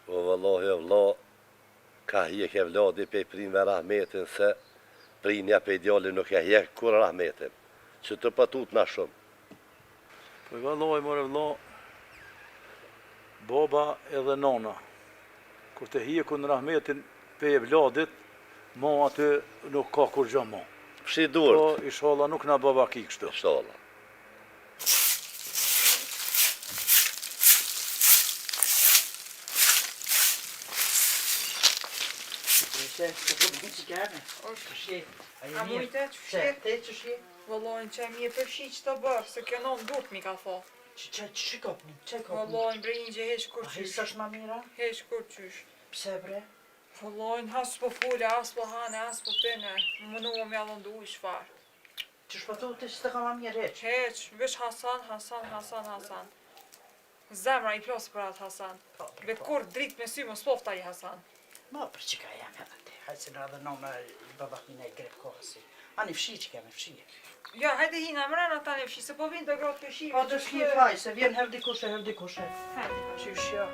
Po vëllohi vëllo, ka hjek e vladi pe prinve rahmetin se prinja pe djalli nuk e hjek kur rahmetin. Që të patut na shumë. Po vëllaj mërë vëlla, baba edhe nona. Kur të hjekun rahmetin pe e vladit, mo aty nuk ka kur gjë mo. Pshi Po durët, ishala nuk na baba ki kështu. shola. A mujte që shqe? Te që shje? Vëllojnë që mi e përshi që të bërë, se kjo non durt mi ka tho. Që kopni? Që kopni? Vëllojnë brejnë që hesh kur A qysh. hisë është ma mira? Hesh kur qysh. Pse bre? Vëllojnë has po fule, as po hane, as po pene. Më nua me allëndu i shfar. Që shpëtu të që të ka ma mirë heq? Heq, vesh Hasan. Zemra i plosë për atë Hasan. Vetë kur dritë me sy më spofta i Hasan. Ma për që ka jam edhe te. Hajtë se në edhe në me babakina i grep kohësi. Ani fshi që keme fshi. Ja, hajde hina mrena tani fshi, se po vinë të grotë pëshime. Po të shki faj, se vjen her dikushe. Hajde, Qysh jo.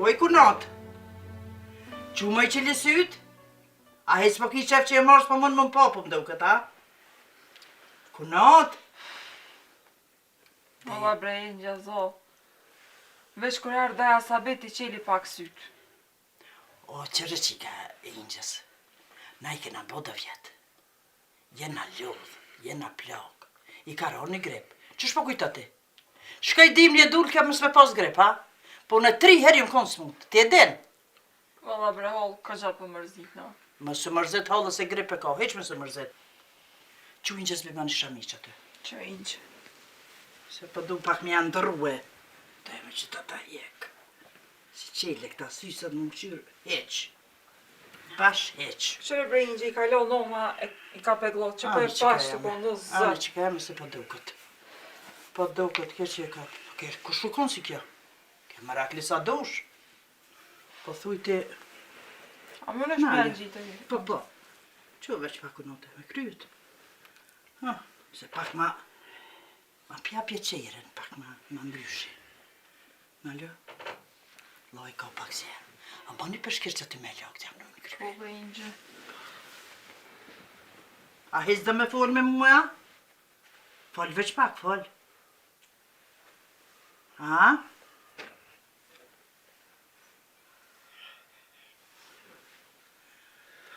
Oj, kunat. Qumë i që lisyt? A hec po ki qef që e marës po mund më papu më duket, a? Kunat? Ola brejnë gjazo. Veç kur ardhe asabeti qeli pak syt. O, qërë qika e ingjës. Na i kena bodo vjetë. Jena lodh, jena plak. I ka rarë një grep. Qësh po kujta ti? Shkaj dim një dulë kja mësme pas grep, ha? Po në 3 herë jëm konë smut. Ti e den? Ola bre hol, ka gjatë për mërzit, no. Më së mërzet halë se grep e ka, heq më së mërzet. Që ingjës bi ma një shami që aty. Që inqë. Se po du pak me janë ndërruhe. Të e me që ta jek. Si qele këta sysat më më qyrë, heq. Bash heq. Qëre brejnë që i ka lo noma, i ka peglot, që për e pash të kondo Ani zë. që ka jame se po dukët. Po dukët, kjo që e ka... Kjo ku shukon si kjo? Kjo marakli sa dush. Po thuj ti... A më nësh me Nale. gjitë e Po. Që veç pak unote me kryt. Ha, se pak ma pjapje qeren, pak ma mbryshi. Ma lë? Loj ka pak se jam. A bani përshkirë që të me lak të jam në në Po kryt. brejnë që. A hez dhe me fol me mua? Fol veç pak, fol. Ha?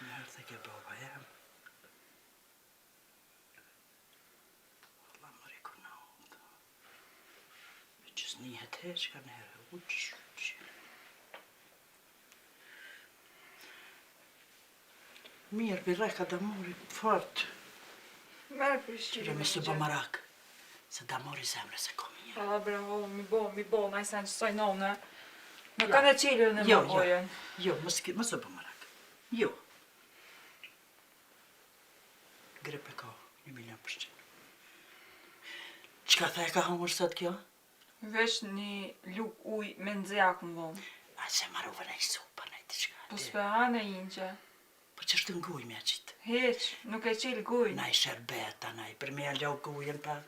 Nërë të ke baba jam. Allah më rikonat. Që s'nihet heq ka nërë. Uq. Mirë, biraj ka damori fort. Merë për shqiri. Qire me së bëmarak. Se damori zemre se kom një. A, bravo, mi bo, na i sen që soj none. Në ka në qilë në më bojen. Jo, më së bëmarak. Jo. Grepe ka 1.000.000%. Qka the ka hongër sot kjo? Vesh një luk uj me nëzjak më vonë. A se maruve në i supa në i të qka. Po s'pe hane inqe. Po që është në guj me qitë? Heq, nuk e qilë guj. Na i sherbeta, na i për me alo gujen pa.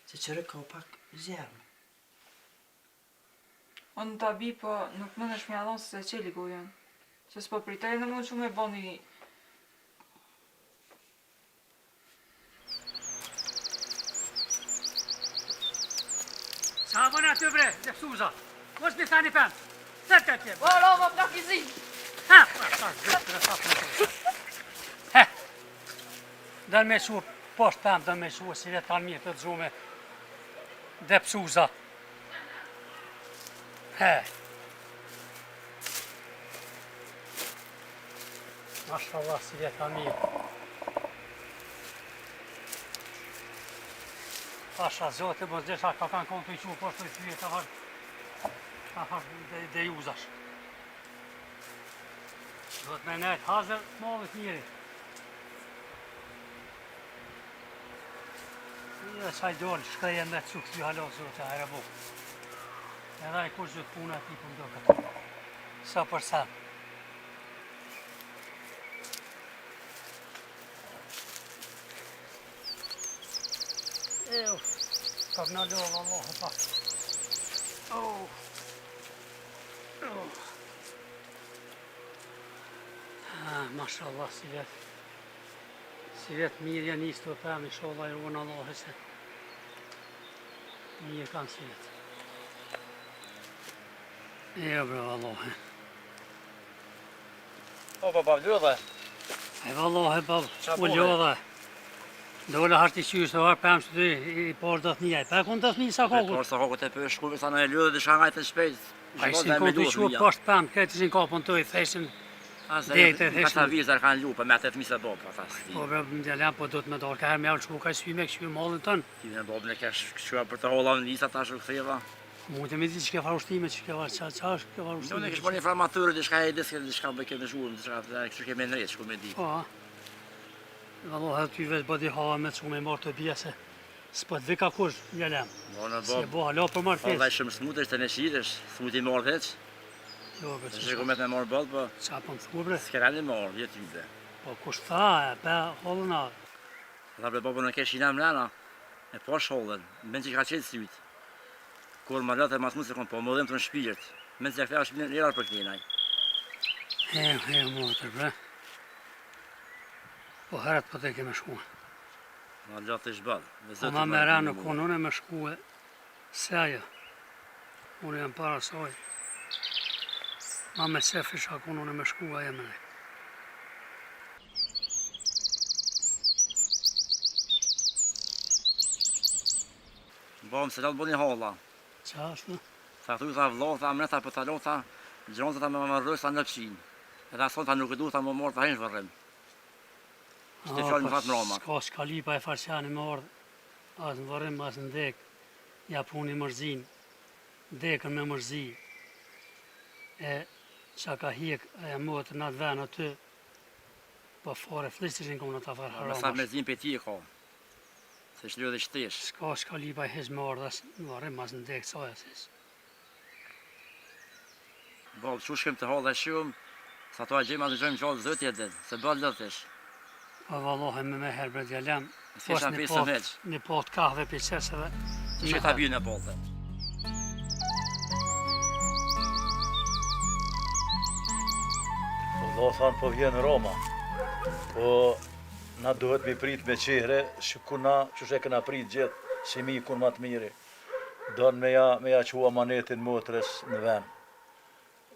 Se qëre ka pak zjermë. O në tabi, po nuk më në shmjallon se qilë gujen. Që s'po pritaj në mund që me bo një... Sa vëna të bre, dhe pësuza. Mos me thani pen. Të tje. O, Roma, pra kizi! Ha! Ha! Dën me shu poshtë pen, dën me shu si vetë kanë mirë të të gjume. Dhe pësuza. He. Mashallah, si vetë kanë mirë. Pasha zote, mos desha ka kanë konë të i qu, poshtë të i tyje të dhe juzash. Do të me nejtë hazër, mallit njëri. Dhe qaj dollë, shkreje me të cukë, halo zote, hajre bu. Edhe i kur zhëtë puna ti për ndo këtë. Sa për sa. Ew, ka në lovë, Allah, pa. Mashallah, si vetë mirë janë nisë të pëmë, inshallah i ruën Allah, se mirë kanë si vetë. Jo, bravo, Allah. O, pa lodhe. E vëllohi, u lodhe. Dole harti qysh të varë pëmë që të i porë do të njaj. Pa kënë të të një sa kokut? Porë sa kokut e për shkuve sa në e lodhe dhe shangaj të shpejt. A i si në konë të qurë poshtë pëmë, këtë ishin kapën të i theshin. Dejtë e theshin. Ka ta vizar kanë lupa, me të të misa bo, pa ta sti. Po bre, më djelem, po do të me dorë, ka herë me alë shku, ka i me këshu malin tënë. Ti në dobën e ke shkua për të holla në lisa ta shuk theva. Mujtë me di që ke farë ushtime, që ke farë qa është ke farë Do ushtime. në kesh bërë një farmaturë, dhe shka e diske, dhe shka bëke në shurëm, dhe shka kështu ke me në rejtë, shku me di. Po, vëllohi ty vetë bëdi hava me të shku me marë të bjese. S'po të vika kush, djelem. Si e bo halo për marë Po, dhe fesh. shumë smutër të në shirësh, smuti marë heq. Jo, bre, Dhe shku me të me marë bëllë, po, qa për më thu, bre. s'ke rani marë, vjetë ty dhe. Po, kush tha, e pe hollëna. Dhe bre, babë në kesh i në mrena, e po shollën, men që ka qetë sytë. Kur më rrët e mas musë, po më dhëm të në shpirt, men që këta është lirar për këtinaj. Motër, bre. Po herët po të keme shkua. Ma gjatë të shbadë. Po ma me ra në konë, unë e me shkue se ajo. Unë jam para saj. Ma me sefi shakun, unë e me shkua e me ne. Bëmë se dalë bo një holla. Qa është? Tha thuj, tha vlo, tha mre, tha pëtalo, tha gjonë, tha me më rrës, tha në pëqinë. Edhe ason, tha nuk e du, tha më morë, tha hensh vërrim. Shte fjallë më fatë mroma. Ska shkalipa e farqani më ardhë. Asë në vërim, asë në dek. Ja puni mërzin. Dekën me mërzi. E qa ka hiek, e motër në atë venë aty. Po fare flistishin kom në ta farë Me sa haramash. me zinë për ti e ka. Se shljo dhe shtesh. Ska shkalipa e hesh më ardhë, asë në vërim, asë në dek, sa e asë. Bëllë, që shkem të holla e shumë, sa to a gjema të gjojmë gjallë zëtje dhe, se bëllë lëthesh. Po vallohi me herë bre djalem. S'kesha pesë veç. Një pot kahve për qeseve. Që ta bjë në bolte. Do thonë po vjen Roma, po na duhet mi prit me qehre, shikuna që shë këna prit gjithë, si mi kun ma të miri. Do në me ja qua manetin motres në ven.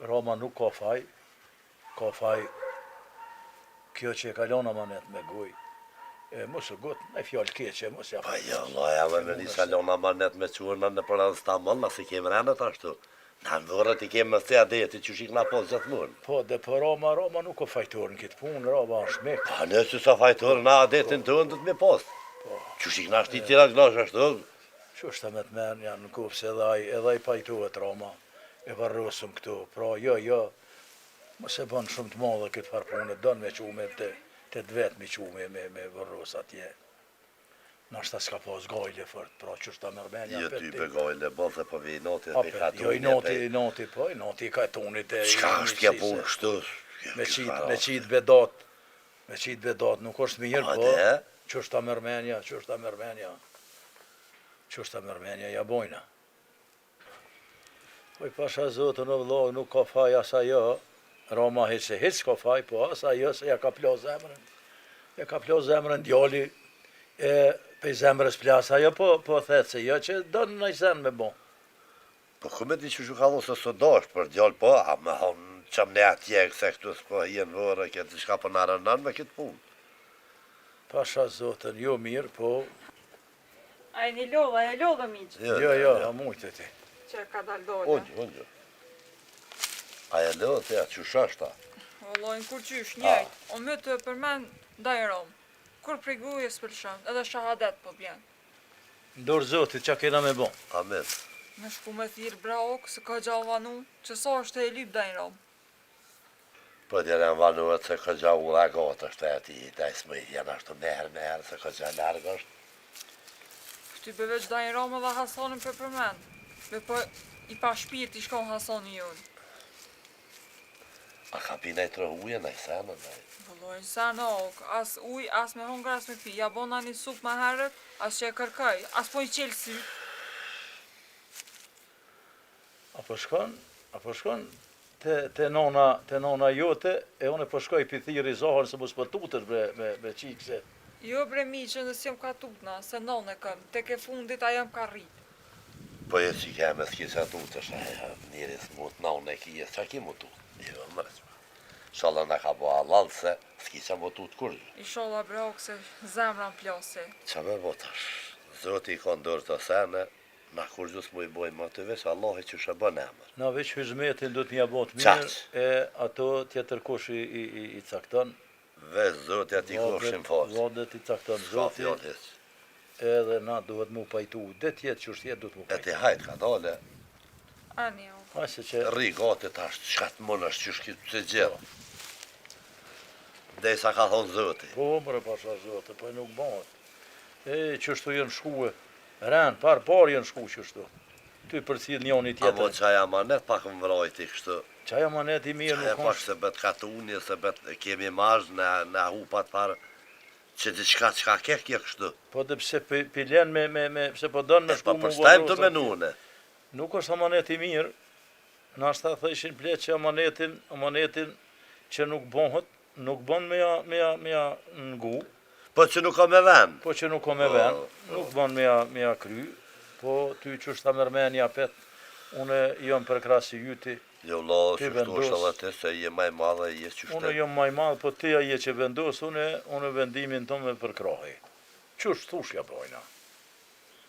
Roma nuk ka faj kjo që e kalon amanet me guj. E mosë gut, në fjallë keqe, mosë ja Pa jo, Allah, ja me një salon amanet me qurna në për anë stamëll, nësi kemë renët ashtu. Në vërët I kemë të adeti që shikë nga posë gjithmonë. Po, dhe për Roma nuk o fajtorën këtë punë, Roma është mek. Pa nëse sa fajtorë na adetin të ndët me posë. Që shikë nga shti tira glash ashtu. Që është të me të menë janë në kupë se edhe I pajtohet Roma. E varrosëm këtu, pra jo, mos e bën shumë të madhe këtë farë punë, donë me qume të vetë me qume me varros atje. Nashta s'ka pas gajle fort, pra që është ta mërmenja Jo për ty për gajle, bëllë se po vi noti dhe për katunit. Jo I noti katunit e... Qka është kja punë kështu? Me qitë bedat, nuk është mirë, po, që është ta mërmenja, ja bojna. Po I pasha zotën o vlog, nuk ka faj asa jo, Roma hiç ka faj, po asa jo se ja ka plo zemrën. Ja ka plo zemrën djali, pe zemrës plasa, jo po thetë se jo që do në nëjsen me bo. Po këmë di që ka se së dosh për djallë po, a me honë qëm ne atje këse këtu s'po jenë vërë, këtë shka për në rëndan me këtë punë. Pasha zotën, jo mirë, po... A e një lodha miqë. Jo, a mujtë ti. Që ka dalë dole. Unë. A e lodhë të ja që shashta. Vëllojnë kur qysh njëjtë, o më të përmen dajrom. Kur priguje s'pëlshon, edhe shahadet po bjen. Ndorë zotit që kena me bo. Amen. Me shku me thirë braok, se ka gjallë vanu, që sa është e lyp dajrom. Po t'jene në vanuet se ka gja u lagot është e ati, da I smëjt janë ashtu merë, se ka gja largë është. Shty beveç dajrom edhe Hasanin për përmen. Be po I pa shpirt I shkon Hasani jonë. A ka pi nejtë uje, nej senë, nej. Vëllojnë senë ok, as uj, as me hongër, as me pi. Ja bona një sup me herët, as që e kërkaj, as po I qelë sy. Apo shkon te nona jote, e unë po shkoj pithiri zohën se mos po tutër me qikse. Jo bre mi që nësë jam ka tutna, se none këm, te ke fundit a jam ka rrit. Po e që kemë s'kisa tutësh, njëri s'mut none kije, qa ki mu tutë? Jo, mërës. Shala në ka bo alal se s'kisa mu tutë kur. Ishala brauk se zemra në plase. Qa me botash? Zoti I ka ndërë të sene, na kur gjus mu I bojmë më të veç, Allah I që shë bën emër. Na veç hizmetin do t'nja bot mirë, e ato tjetër kush I cakton. Veç zoti ati koshin fasë. Vadet I cakton zoti, edhe na duhet mu pajtu, dhe tjetë që është tjetë duhet mu pajtu. E ti hajt ka dole. Ani o. Hajse që... Rri gati tash, qka të mund është që shkit se gjithë. Dhe sa ka thonë zoti. Po, mërë pasha zote, po nuk bëhet. E, qështu jenë shkuë, rënë, par jenë shku qështu. Ty përcil njoni tjetër. Amo qaj amanet pak më vrajti kështu. Qaj amanet I mirë Qaj nuk pak se bet katunje, se bet kemi mazh në hupat parë, që ti qka kekje kështu. Po dhe pse pilen pse po donë me shku Pa mu përstajmë të menune. Nuk është amanet I mirë, në ashta thëshin plet që amanetin që nuk bëhet, nuk bën me ja ngu. Po që nuk ka me ven. Po që nuk ka me ven, nuk bën me ja kry, po ty që është ta mërmenja pet, une jom për krasi jyti. Jo lo, që shtu është edhe ti, se je maj madhe, je që shtet. Une jom maj madhe, po ti je që vendos, une vendimin të me përkrahi. Që është thushja brojna?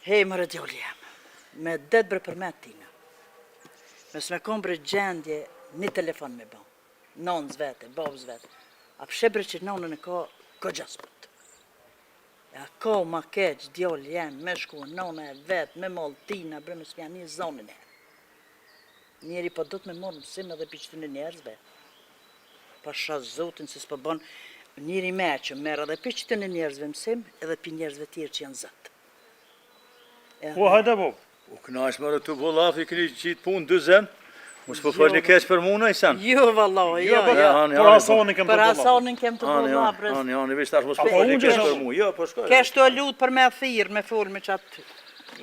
Hej, mërë djoli jam, me detë bre për me tina. Mes me kom bre gjendje, një telefon me bon. Nonës vete, babës vete. A pëshe bre që nonën e ka gjaspët. E a ka ma keq, djoli jam, me shku nona e vetë, me maltina, bre me s'mja një zonën e. Njeri po do të me morë mësim edhe piqëtën e njerëzve. Pasha zotin se s'po bon, njeri me që merë edhe piqëtën e njerëzve mësim, edhe pi njerëzve tjerë që janë zëtë. Po, hajde, Bob. U knash mërë të volafi, këni qitë punë 2 zemë, mos po fërë një keq për muna I sen. Jo, vallaj, jo. Për Hasanin kem të Për bolla. Hasanin kem të bolla, bre. Ani, vish tash mos po fërë një keq për mu. Jo, po shkoj. Kesh të lutë për me thirë, me full me qatë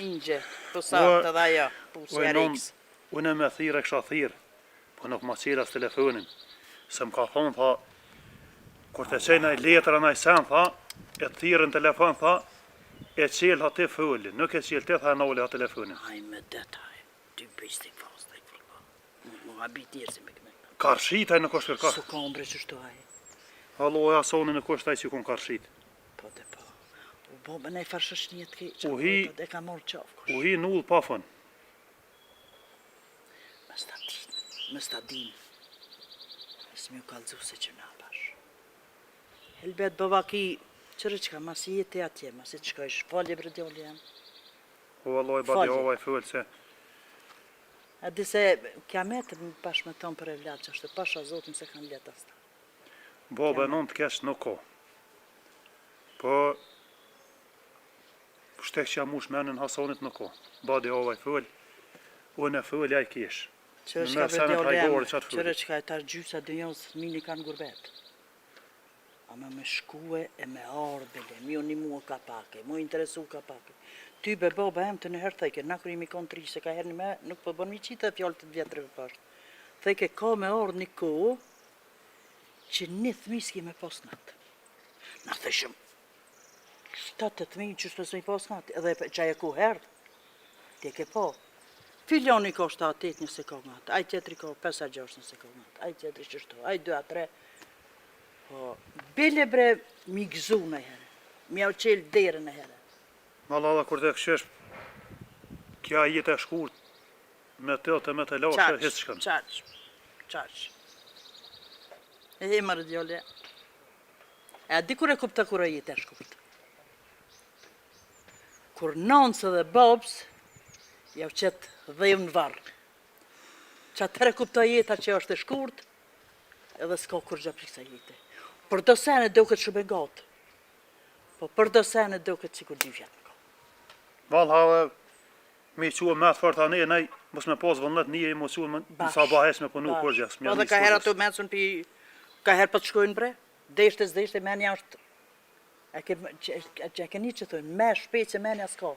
ingje, pësatë edhe ajo, pusja riks. Unë me thirë e kësha thirë, po nuk ma qira së telefonin. Se më ka thonë, tha, kur të qenë e letra në i sen, tha, e thirë në telefon, tha, e qelë ha ti fulli, nuk e qelë ti, tha, e nolli ha telefonin. Aj me detaj, ty bëjstik fast, aj fërba. Më habit njerë si me këme. Karshitaj nuk është kërka. Su kombre që shtu aj. Hallo, e Hasanin nuk është taj që kun karshit. Po dhe po. U bo me nej farshësh njët kej, U hi- dhe ka morë qafë. U hi në ullë pafën. Mas me stadin. Së mi u kalëzu se që na bash. Helbet baba ki, qërë qka, mas i jetë e atje, mas i të shkojsh, falje bre djoli jam. O Allah, badi ova i fëllë se. A di se kiamet më pash me tonë për e vlatë që është pasha zotin se kanë letë asta. Baba non të kesh nuk ko. Po, shtek që jam ush menën Hasanit nuk ko. Badi ova i fëllë, unë e fëllë ja i kesh. Qërë Në qka mërë senet bre hajgore djoli qatë jam, qërë fëllë. qka e tash gjysa dë njës, mini kanë gurbet. Ama me shkue e me ardhele, mi o një mua ka pake, mu interesu ka pake. Ty be baba em të në herë thejke, na kërimi kontri, se ka herë një me, nuk po bën mi qita fjallë të vjetërve pashtë. Thejke ka me ardhë një kohë, që një thmi s'ki me posnat. Na thëshëm, 7-8 thmi që s'pës me posnat, edhe qaj e ku herë, ti e ke po. Filioni ka 7-8 një sekondat, aj tjetëri ka 5-6 një sekondat, aj tjetëri qështu, aj 2-3. Po, bile bre mi gëzu në herë, mi au qelë derën në herë. Malala, kur të këshesh, kja jetë e shkurt, me të me të lashe, hisë shkën. Qaq. E he mërë djole. E di kur e kupta kur e jetë e shkurt. Kur nënsë dhe babës, jau qëtë dhejmë në varë. Që atëre kupta jeta që është e shkurt, edhe s'ka kur gjë për kësa jetë. Për do sene do këtë shumë e gatë, po për do sene do këtë sikur 2 vjetë. Valha, mi qua me të farta ne, nej, mos me pas vëllet një e mos me sa bahes me punu kur gjës. Po dhe ka herë ato mesën pi, ka herë për të shkojnë bre, deshte, menja është, e ke një që thujnë, me shpejt se menja s'ka.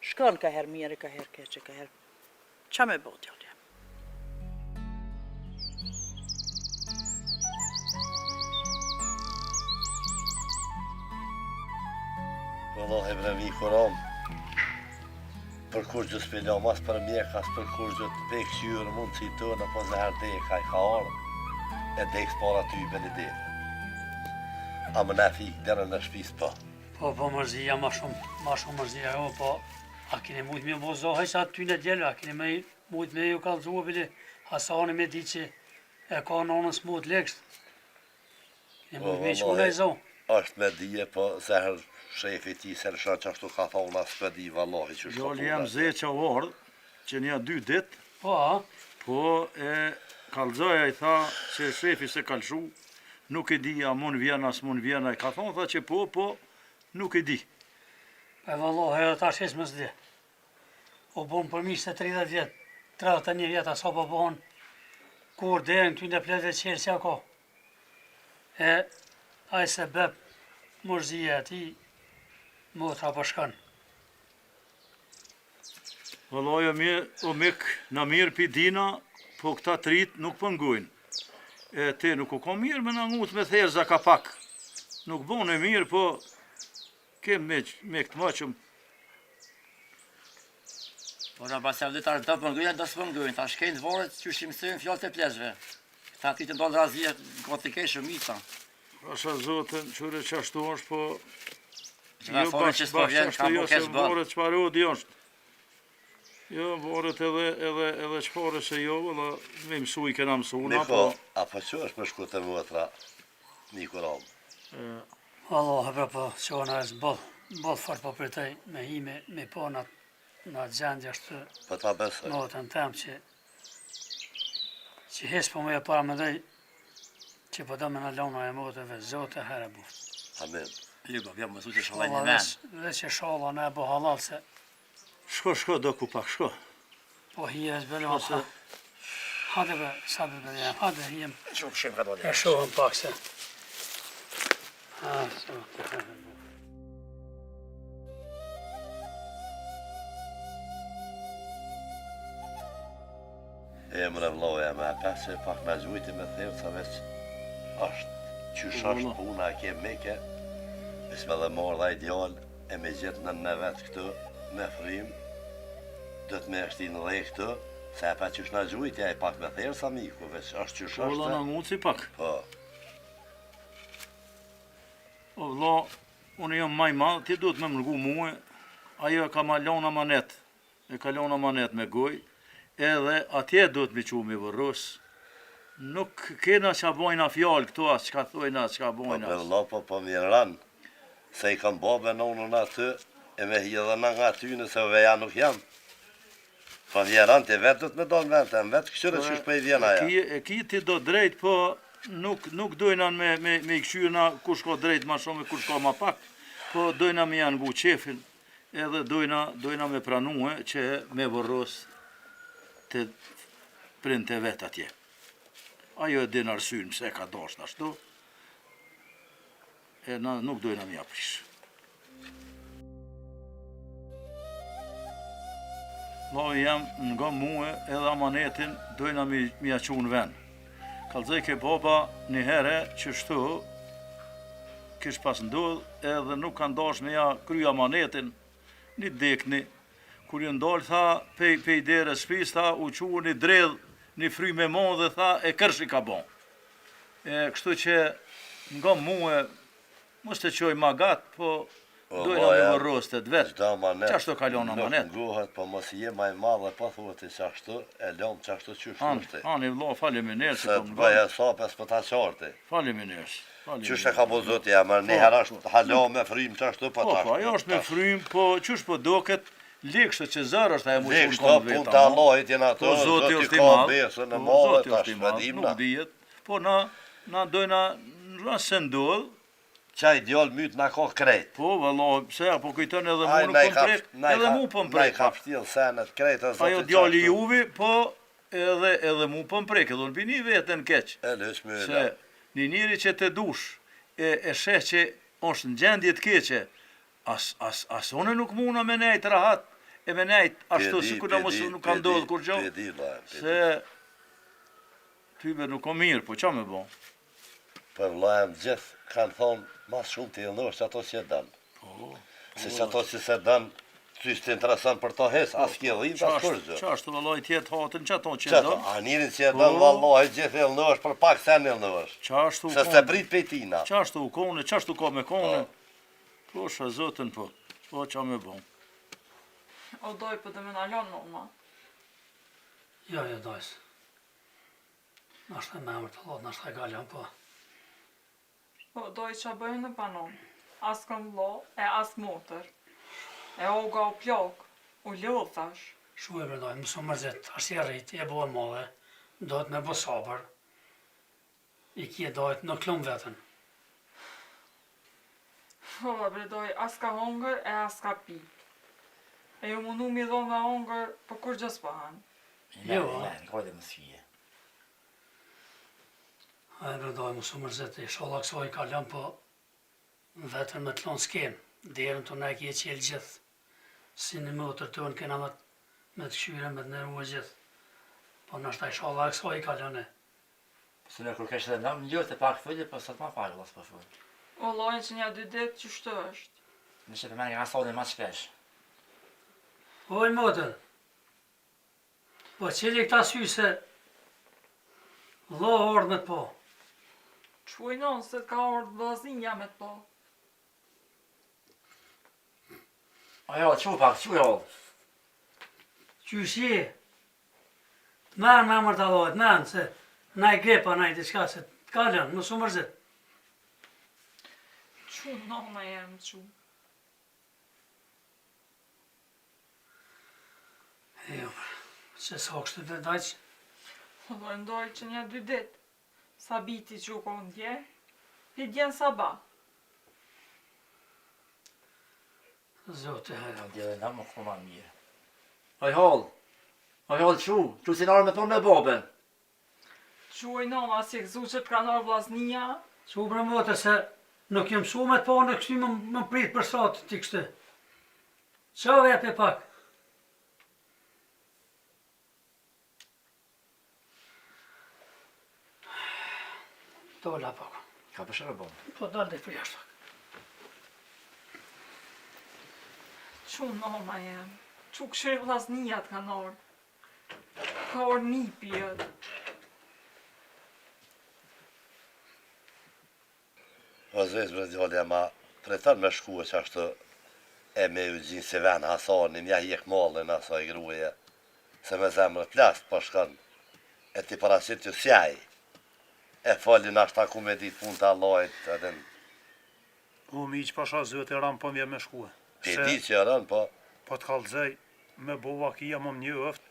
Shkon ka herë mirë, ka herë keqe, ka herë, qa me bot, jolja? Vallahi bre mi kuram, për kur gjë s'pila mas për mjekas, për kur gjë të pek qyrë mund që i tënë, po zë herë deka i ka arë, e dek s'para ty i beni dekë. A më ne fikë dherën në shpis po. Po mërzia, ma shumë mërzia, jo, po, a kini mujt me vozohaj sa ty në djelë, a kini me mujt me ju kalëzua bile, Hasani me di që e ka nonës mujt lekst. Kini mujt me që unë e zonë. Ashtë me dije, po zëherë shefi ti se lëshan që ashtu ka thonë asë me di, vallahi që shtu. Djali jam ze që ardhë, që nja 2 dit, po e kalzoja i tha që shefi se kalshu, nuk e di a mun vjena, s'mun vjena, i ka thonë tha që po, nuk e di. E vallahi edhe ta shes më s'di. O bon për mi se 30 vjet, 31 vjet aso po bon, kur derën ty në pletë qërë që ka. E aj se bep mërzia ti, motra po shkon. Vallahi o mik në mirë pi dina, po këta trit nuk pëngujnë. E te nuk u ka mirë me në ngut me therza ka pak. Nuk bon e mirë, po kem me këtë maqëm. Po në basem dhe ta do pëngujnë, do së pëngujnë. Ta shkejnë dvorët që shimësojnë fjallë të pleshve. Ta ti të ndonë razije, gati kej shumita. Pasha zotën, qëre që ashtu është, po... Që nga fore që s'po vjen, ka mu kesh bërë. Vorët që parodi është. Jo, vorët edhe që fore se jo, edhe me mësu i kena mësuna, Niko, apo që është me shku të motra, Niko Ramë? Allah, bre, po, që ona është bollë fort po për tej, me hi me po në gjendje është Po ta besoj. notën tem që hes po me e para me dhej, që po do me në lona e motëve, zote herë buft. Amen. Ligo, vjem mësu që shalaj një men. Dhe që shala ne bo halal se, Shko, do ku pak, shko. po hi e zbele ma pa. Hade be, sabi be jem, hade hi jem. Shumë shemë ka do E shohëm pak se. Zote herë buft. Emre vloja me pesë, pak me zhujti me thevë, sa veç është qysh është puna e ke meke, me dhe morë dhe ideal, e me gjithë në vetë këtu, me frim, do të me eshti në dhe këtu, se e pa qysh në zhujti, a i pak me thevë sa miku, veç është qysh është. Valla në mund si pak. Po, O vla, unë jam maj madhë, ti duhet me mërgu muë, ajo ka ma lona manet, e ka lona manet me goj, edhe atje duhet me qu me vërrus, Nuk kena që bojna fjallë këto, as që ka thojna, as që ka Po bojna. për vëlla, po mjeran, se i kam babe nonën aty, e me hjedhëna nga ty nëse veja nuk jam. Po mjeran të vetët me donë vetëm, vetë këshyre që shpej vjena ja. E ki ti do drejt, po nuk dojna me i këshyrna kush ka drejt ma shumë e kush ka ma pak, po dojna me janë ngu qefin, edhe dojna me pranue që me vërros të prind të vetë atje. Ajo e din arsynë pse ka dashur ashtu, e na nuk dojna me aprish. Loj jam nga muë edhe amanetin dojna mi aqu në ven. Kalzej ke baba një here që shtu kish pas ndodh edhe nuk kanë dash me ja kry amanetin një dekni. Kur ju ndalë tha pej dere shpis tha u qu një dredh një fry me mon dhe tha e kërshi ka bon. Kështu që nga muë mos të qoj magat, po dojna me vërrostet vetë. Qashtu kalon amanet. Nuk nguhet, po mos je maj madhe, po thuhet i qashtu, e lom qashtu qysh nështi. Ani vlo, faleminderit se të bëja sapes për ta qarti. Faleminderit. Qysh e ka po zoti jamër, një herë është halo me frym qashtu, po qashtu. Po, ajo është me frym, po qysh po doket, lekshtë që zërë është e mu shumë konë vetë. Pun të Allahit jena të, zoti ka besën në madhe, ta shvedimna. Nuk dijet, po na dojna në rrasë se ndodhë, qaj djallë mytë na ka krejt. Po, vëlloh, pse, po kujton edhe mu nuk pëm prek, edhe mu pëm prek. Na i ka shtil senet krejt e zoti ajo djalli juvi, po edhe mu pëm prek, edhe në bini vetën keq. Se një njëri që të dush, e sheh që është në gjendje të keqe, as une nuk muna me nejt rahat, e me nejt ashtu si kuna mos nuk ka ndodhë kur gjo, se tybe nuk o mirë, po qa me bo? Për vlajem gjithë kanë thonë mas shumë të jelënësh që ato që e dënë. Se që ato që se dënë, ty ishte interesant për to hes, as kje dhim, as kërgjë. Qashtu vëllaj tjetë hatën që ato që e dënë? A njërin që e dënë vëllaj gjithë jelënësh për pak sen jelënësh. Se se prit pejtina. Qashtu u kone, qashtu ka me kone. Po shë zotën po qa me bon. O doj për të me nalon në uma? Jo, dojës. Nashtë e memër të lot, nashtë e galion po. Po doj që bëjnë në panon. As këm vlo e as motër. E oga o plok, u ljohë thash. Shu e bredoj, mësë mërzit, ashtë i rrit, e bo e modhe, dojt me bo sabër. I kje dojt në klum vetën. Po, bredoj, as ka hongër e as ka pi. E ju mundu mi dhonë dhe hongër, po kur gjës pahan. Jo, kojde më thije. A e bredoj, mësë mërzit, i sholla kësoj kalon, po vetën me të lonë s'kem. Derën të ne kje qelë gjithë. Si në motër të në kena me të këshyre, me të nërru e gjithë. Po nështë a i sholla kësoj kalon e. Se në kur kështë dhe në gjërë të pak fëllë, po sot ma pak vëllas për fëllë. O lojnë që nja 2 ditë që shtë është. Në që për meni nga soni ma shpesh. Oj, motër, po qëli këta sy se dho ordë me të po. Quajnon se ka ordë vlazinja me të po. Ajo, që pak, që jo? Qysh je? Merë me mërë të dojt, merë, se na i grepa, na i diçka, se të kalën, më su mërzit. Që nona jem që? Jo, se sa kështë të dajq. Do ndoj që nja 2 ditë. Sa biti që u konë dje, i djenë saba. Zote, Ja, djeve në më këma mirë. Ajhol, që si nërë me thonë me babën. Quaj nona si e këzu që të kanë orë vlasnia. që u përmote se nuk jem su me të po në kështu më pritë për satë t'i kështë. Qa vepe pak? Dolla pak. Ka përshërë bomë. Po dalë dhe për jashtë. Që nona jem, që këshirë vlasnia të kanë orë. Ka orë nipi jëtë. O zvezë më djallja ma pretan me shku e që ashtë e me u gjinë si ven Hasani, mja hjek malin asaj gruje, se me zemrë plast po shkan e ti parasit të sjaj, E falin ashta ku me ditë fund të Allahit edhe O miq pasha zot e ram po mje me shkue. e di që rën, po. Po të kallëzoj me bova kia më njëft,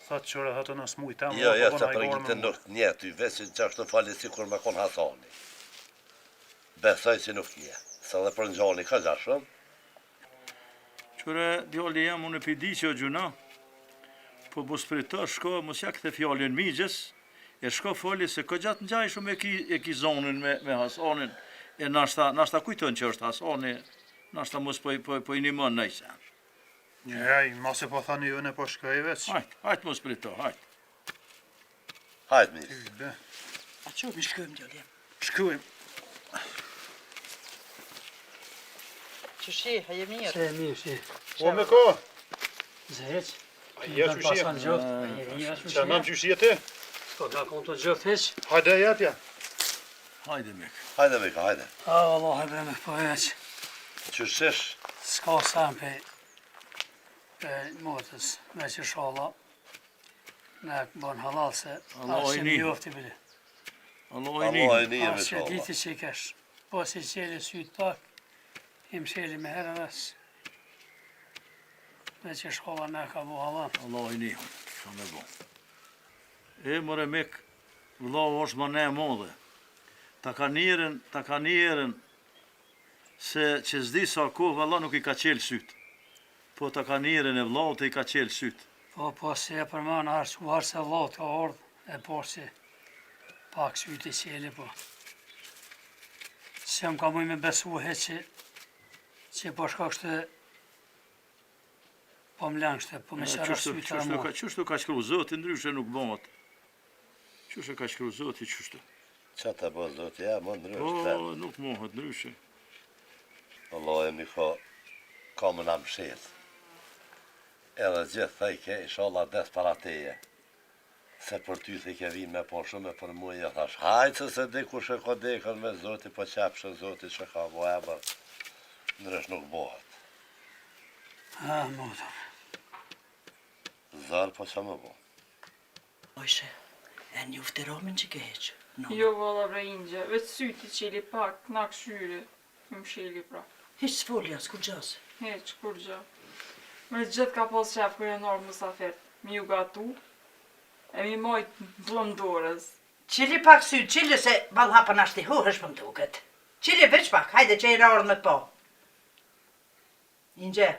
thot qëre thot në smuj tem. Jo, se për gjithë nuk nje ty, veç që ashtu fali si kur me kon Hasani. Besoj që nuk nje, se dhe për njani ka gjashëm. Qëre djali jam unë e pidi që o gjuna, po mos prito shko, mos ja këthe fjallin migjes, e shko foli se ko gjatë njaj shumë e ki zonin me Hasanin, e nashta kujton që është Hasani, nashta mos po i nimon nëjse. Ej, mos e po thani ju në po shkoj veç. Hajt mos prito, hajt. Hajt mirë. A që mi shkojmë djali jam? Shkojmë. Që shi, haje mirë. Që e mirë, që. O me ko? Zërëq. Ja që shi. Që nam që shi e ti? Sko da kon të gjëftë heq. Hajde jetja. Hajde mek. Hajde Mika, hajde. Allah e bre po heq. Që shesh? Ska sam për motës, me që shala. Ne bon halal se Allah asë i në një. njofti bile. Allah i Allah një. e një me Asë që shala. diti që i kesh. Po si qeli sytë pak, im qeli me herë ves. Me që shala ne ka bo halal. Allah i një. Ka me bo. E mëre mek, vëllau është më ne modhe. Ta ka njerën se që zdi sa kohë, Allah nuk i ka qelë sytë. Po ta ka njerën e vëllau të i ka qelë sytë. Po si e përmanë arë se lot ka ardhë, e por si pak sytë i qeli po. Se më ka muj me besu he që po shka kështë po më langështë, po me shara sytë e mo. Qështu ka shkru Zoti, ndryshe nuk bëhet. Qështu ka shkru Zoti, qështu. Qa të bë zotë, ja, më ndryshë të. Po, nuk mohet ndryshe. Allah e mi ka më në mshirë. Edhe gjithë thejke, inshallah des para teje. Se për ty thë ke vinë me po shumë, e për mu e thash, hajtë se di kush e ka dekën me zoti, po qepshën zoti që ka bo e bërë. Ndrysh nuk bohet. Ha, motor. Zërë, po që më bo. Ojshe, e njufti romin që ke heqë. Jo, valla bre ingje, veç syti qeli pak, na këshyri, më sheli pra. Hiq s'folja, s'kur gjasë. Heq, kur gjë. Me gjithë ka pas qef kërë e nërë musafir, mi ju gatu, e mi majt blëndorës. Qili pak sy, qili se bal hapën ashtë i hohësh për më duket. Qili veç pak, hajde që i rarën me të po. Ingje.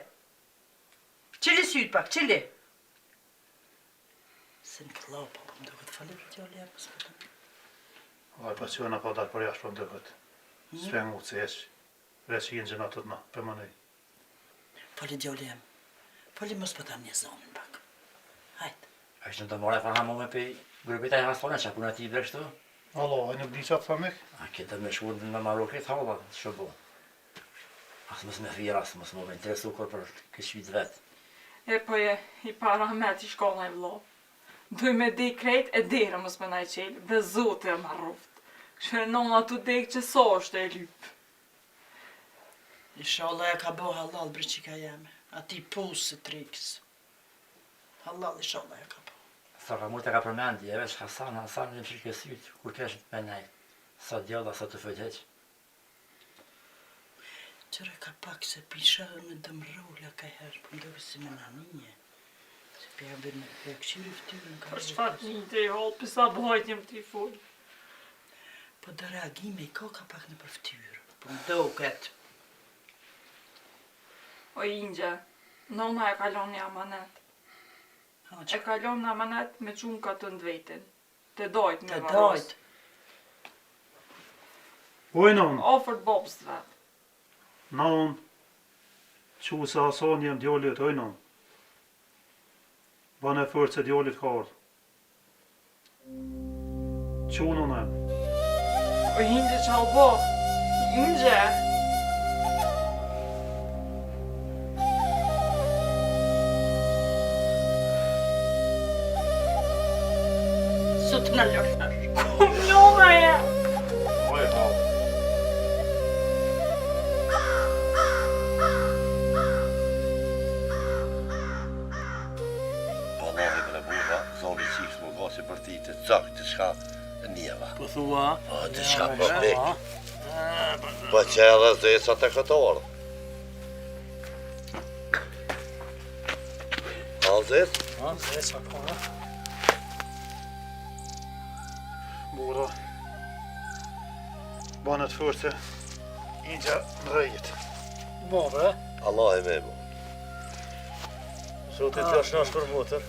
Qili syt pak, qili. Se në këllau po, më duket falir për t'jo ljerë, mësë për të. Aj pasiona pa dalë për jashtë për më duket. Svengu të se eq. Veç i në gjëna të të na, për më nëj. Fali djoli jem. Fali mos për ta një zonin pak. Hajt. A ishtë në të mora e farha më me pe grupit e Hasone, që puna ti bre kështu? Allah, e nuk di qatë thamek? A këtë me shkurë me Marokit, halla, që bo. Asë mësë me fira, asë mësë më interesu kur për këtë shvit vetë. E po e, i para met i shkolla i vlo. Duj me di krejt e dere mos me naj qelë, dhe zote e marruft. Kështë e nona tu dek që so është e lypë. Inshallah e ka bo halal breqika jeme. Ati pusë të trikës. Halal inshallah e ka bo. Sa ka mërë të ka përmendi, e veç Hasan e më shirë kësyt, kur kesh me nej. Sa djalla, sa të fëgjeq. Qëre ka pak se pisha me dëmrolla ka herë, për ndërë si me naninje. Se pja bërë me këqyri ftyrën ka Për çfarë një të i holë, pësa bojtjem të i full. Po dhe reagime i ka pak në për ftyrë. Për më duket. O ingje, nona e kalon një amanet. E kalon në amanet me qunë ka të ndvejtin. Të dojt me Të varos. dojt. Ojnon, Ofert bobës të vetë. naon, që se Hasan jem djallit, ojnon. Bane fërë se djallit ka ardhë. Qunon e. O ingje që albo. Ingje. Sot në lërë. Kom njona e. Oj, po. Wallahi me në buha, zoni qikës më gosi për ti të cak të shka mjeva. Po thua? Po, ti qka po pik. Po që edhe zecat e këtorë. A zet? Zeca ka. Bura. Banët forse. Inja mrejit. Bo, bre. Allah e me mu. Zotit lash nash për motër.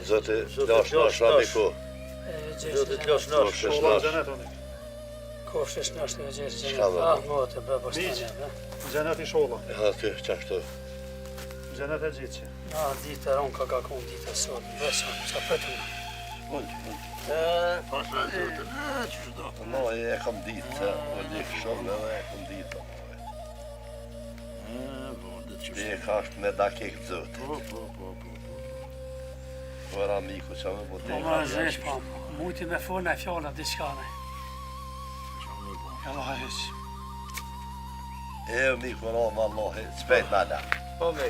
Zotit lash nash amiku. Zotit lash nash. Shola xhenet oni. Kofshesh nash në gjesë Shka gjenet. dhe? Ah, motë, bë, bështanja, be. Xhenet i shola. E aty, qashtu. Xhenet e gjithë. Ah, dite, unë ka kon dite sot. Besëm, qa pëtëm. Pasha zotin, që do? Allah e kam ditë, se o një shumë edhe e kam ditë. Ti e ka është me dakik zotit. Po. Po era miku që me Po bote. më zesh, po. Mujti me fona e fjallat diçkane. Allah heq. E miku roma Allah, shpejt me ala. Po me.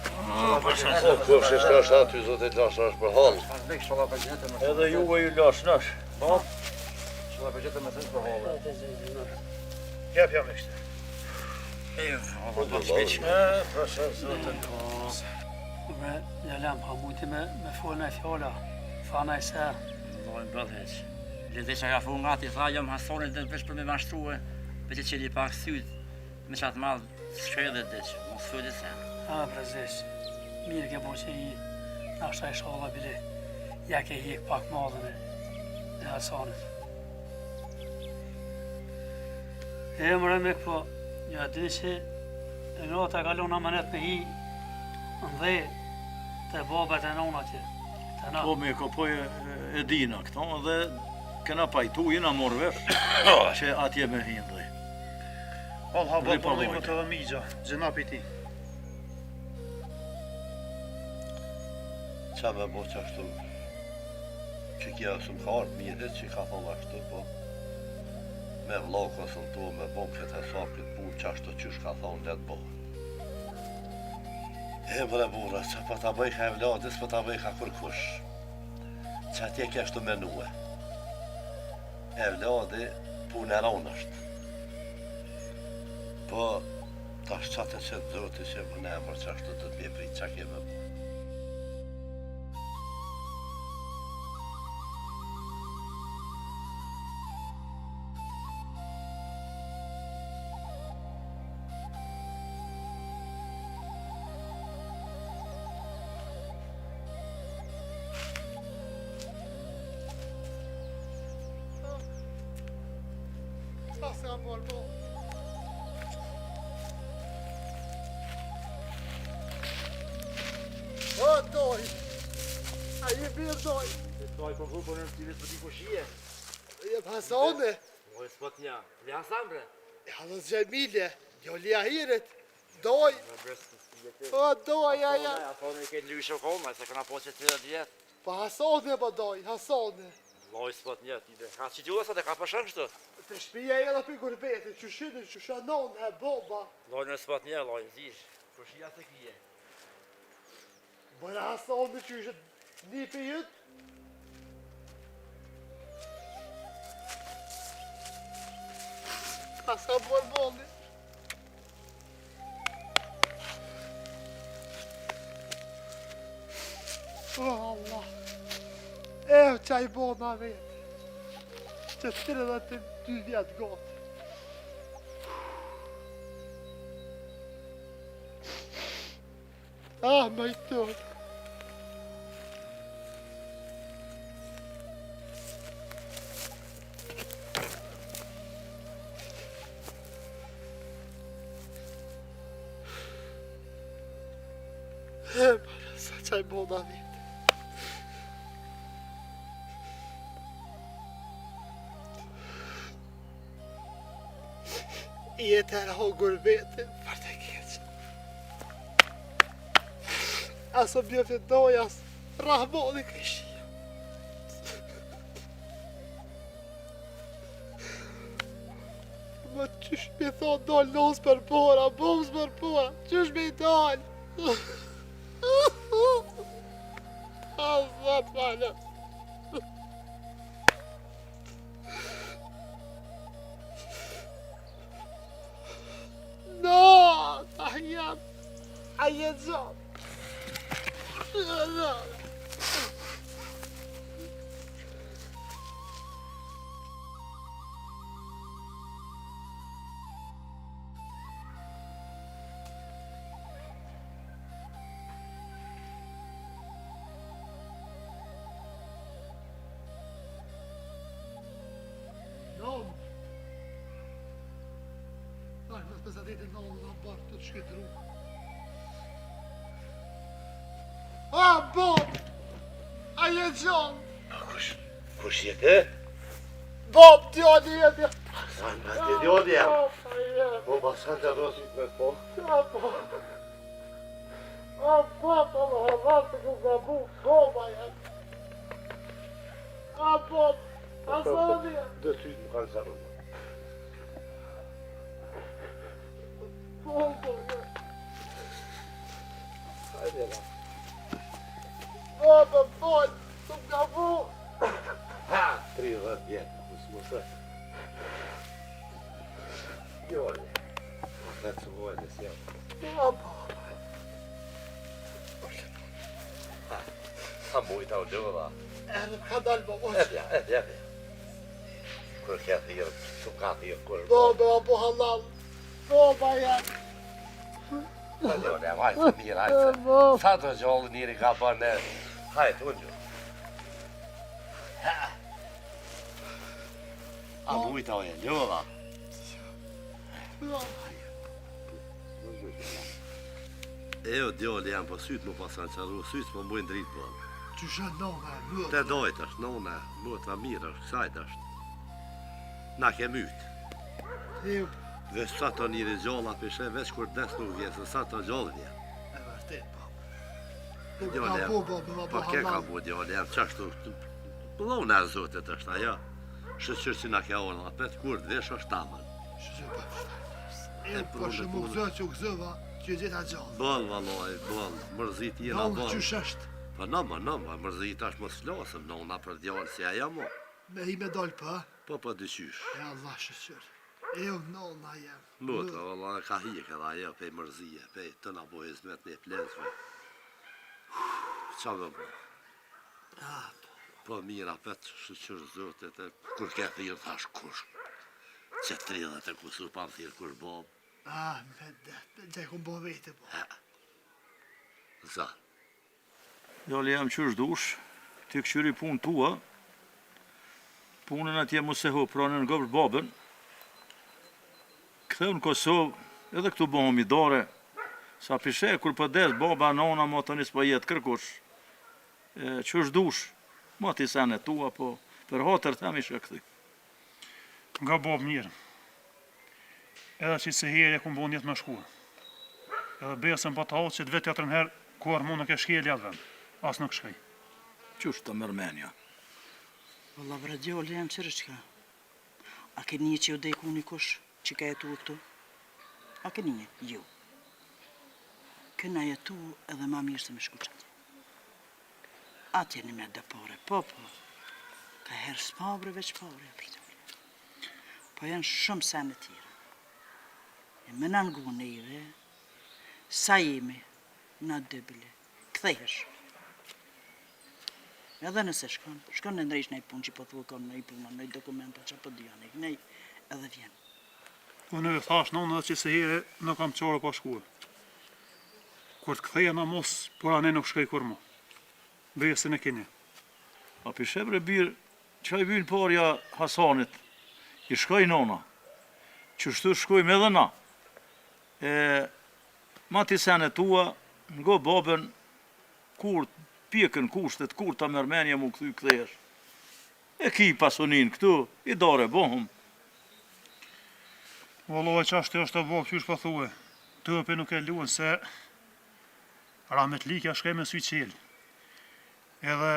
Po, kofshesh nash aty, zotit lash nash për halë. Nek shola për gjetë me Edhe juve ju lash nash. shola për gjetë me thënë për hollë. Jep jam e kështë. Pasha zotin. Bre, jalam, pa mujti me fona e fjalla. Fana e serë. Lojnë bëllheq. Ledesha ka fu nga ti tha jam hasonit dhe vesh për me mashtruhe, për që qeli pak syt, me qatë madhë shkredhe dhe që, mos fëllit se. Ah, bre, zesh. Mirë ke bo që i nashta e shala bile. Ja ke hik pak madhën e Hasanit. E më remek, po, ja dini që e nota kalon amanet me hi në dhe të babet e nona që. Të na. Po me po e dina këto dhe kena pajtu, jena morë vesh që atje me hinë dhe. Allah, Dhe bërë pa përlimët lojnë. edhe migja. Gjenap i ti. Qa me bo qashtu. Që kja së më ka ardë mirë, që ka thonë ashtu, po. Me vlo konsultu, me bo këtë e sakit punë qashtu qysh ka thonë letë bo. E bre bura, që pa ta bëj ka e vladis, pa ta bëj ka kërkush. Që atje kështu menue. E vladi punë e ronë është. Po, ta shqate që të zoti që më ne mërë qashtu të të mje prit që keme bo. Sa se kam bërë bo. O, doj. A je birë doj. Doj për vupër në të të t'i kushie. Je Hasane. Moj s'pot nja, le Hasan bre. E halës Gjemilje. Jo lia hiret. Doj. O, doj, ja. Hasani ke lyshë koma, se këna po që të djetë. Pa Hasane pa doj, Hasane. Moj s'pot nja, ti be. Ka që t'ju sa të ka përshën kështu. Të shpija e edhe për gurbetit, që shinë, që shanon, he boba. Lojnë në s'pot nja, lojnë zish. Kushia se kije. Bëra Hasane që ishe një për jëtë. Ka s'ka bërë bolli. O, Allah. Qaj bona vetë. Që 32 vjetë gotë. Ah, më i tërë. Sa qaj bona vetë. Jeter ha gurbetin për të keqë. Asë bjeftë dojas, rahmoni këshia. Më qysh mi thonë dollë nos për pora, bums për pora, qysh mi dollë. Azat falem. A je gjallë? Ai, mas pesadete não porta de esquadrão. Ah, Bob! Ai, é John! Kush je ke? Bob, ti odi e Sa nga të ljodja. Po basan të rosit me po. Ah, Bob, Allah, të ku gabu, Bob, ai. Ah, Bob, asodi. Dë ty më kanë zarru. Hajde la. Bob, Bob, të gabu. Ha, 30 vjetë, kusë. Joli. Në të vojnë si jam. Ah, Bob. Ha mujta u dëva. Ka dalë, Bob. Ebja. Kur ka thirë, su ka thirë kur. Bob, Abu Halal. Bob, ai. Joli, hajtë, mirë, hajtë. Sa të gjollë njëri ka bërë. Hajtë, unë gjë. A mujta u e dëva. Jo, djoli jam po sytë më pasan qaru, sytë më mbujnë dritë bërë. Që shë nëna, mëtë. Të dojtë është, nëna, më të mirë është, kësajt është. Na ke mytë. Jo, Dhe sa të njëri gjolla pishe, veç kur des nuk vjen, se sa të gjollë vjen. e vërtet, Bob. Djoli Abu, Bob, Abu po ke ka Halal. bu djoli jam, qashtu, pëllon e zotit është ajo. Shëqër që na ke orë, apet kur të vesh është tamën. Shë e po shë më gëzë që u gëzëva, që gjitha gjallë. Bëll, valoj, bëll, mërzit jena Nëllë bëll. që shështë. Po nëmë, mërzit është më slosëm, nëna për djallë si aja mo. Me i me dollë për, Po dyqysh. e Allah shëqër. E jo nëllë jem. Mutë, valla, ka hik edhe ajo pej mërzije, pej të na bojë zmet me plezve. Qa me bo? Po mira, pet shëqër zotit, kur ke thirë thash kush. Që 30 e kusur pa thirë kur bob. Me dhe ku bo vete, po. Za. Djali jam qysh dush, ti këshyri punë tua, punën atje mos e ho, pranën nga për babën, këtheu në Kosovë, edhe këtu bohëm i dore, sa pishe, kur pëdes, baba, nona, ma të njës pa jetë kërkush, qysh dush, ma ti sene tua, po, për hatër them ishe këthi. Nga Bob mirë. Edhe që se herë e ku mbon jetë më shkua. Edhe besën po të halë që të vetë jatër herë, ku armu nuk e shkjeli atë vend. As nuk shkaj. Qysh të mërmenja? Valla vre djallë jam qërë qka. A ke një që ju dejku një kush që ka jetu këtu? A ke një? Jo. Këna jetu edhe ma mirë se me shkuqat. Atje një me dhe pare, po. Ka herë s'pabre veç pare, për të mërë. Po janë shumë sene tjera. E me në ngu neve, sa jemi, na dëbile, këthehesh. Edhe nëse shkon në ndrejsh në i punë që po thua kanë në i punë, në i dokumenta që po dhjanë, nej, edhe vjen. Unë e thash në edhe që se herë nuk kam qore pa shkua. Kur të ktheja në mos, por anë nuk shkaj kur mu. Besën e keni. A pishe bre birë, që i vynë parja Hasanit, i shkoj nona, që shtu shkojmë edhe na. Ma ti sene tua, ngo babën, kur pjekën kushtet, kur ta mërmenja mu këthy këthesh. E ki pasonin këtu, i dare bohëm. Valloj qashtë është të Bob qysh po thue. Tëpe nuk e luën se Ramet Likja shkaj me sy qelë. Edhe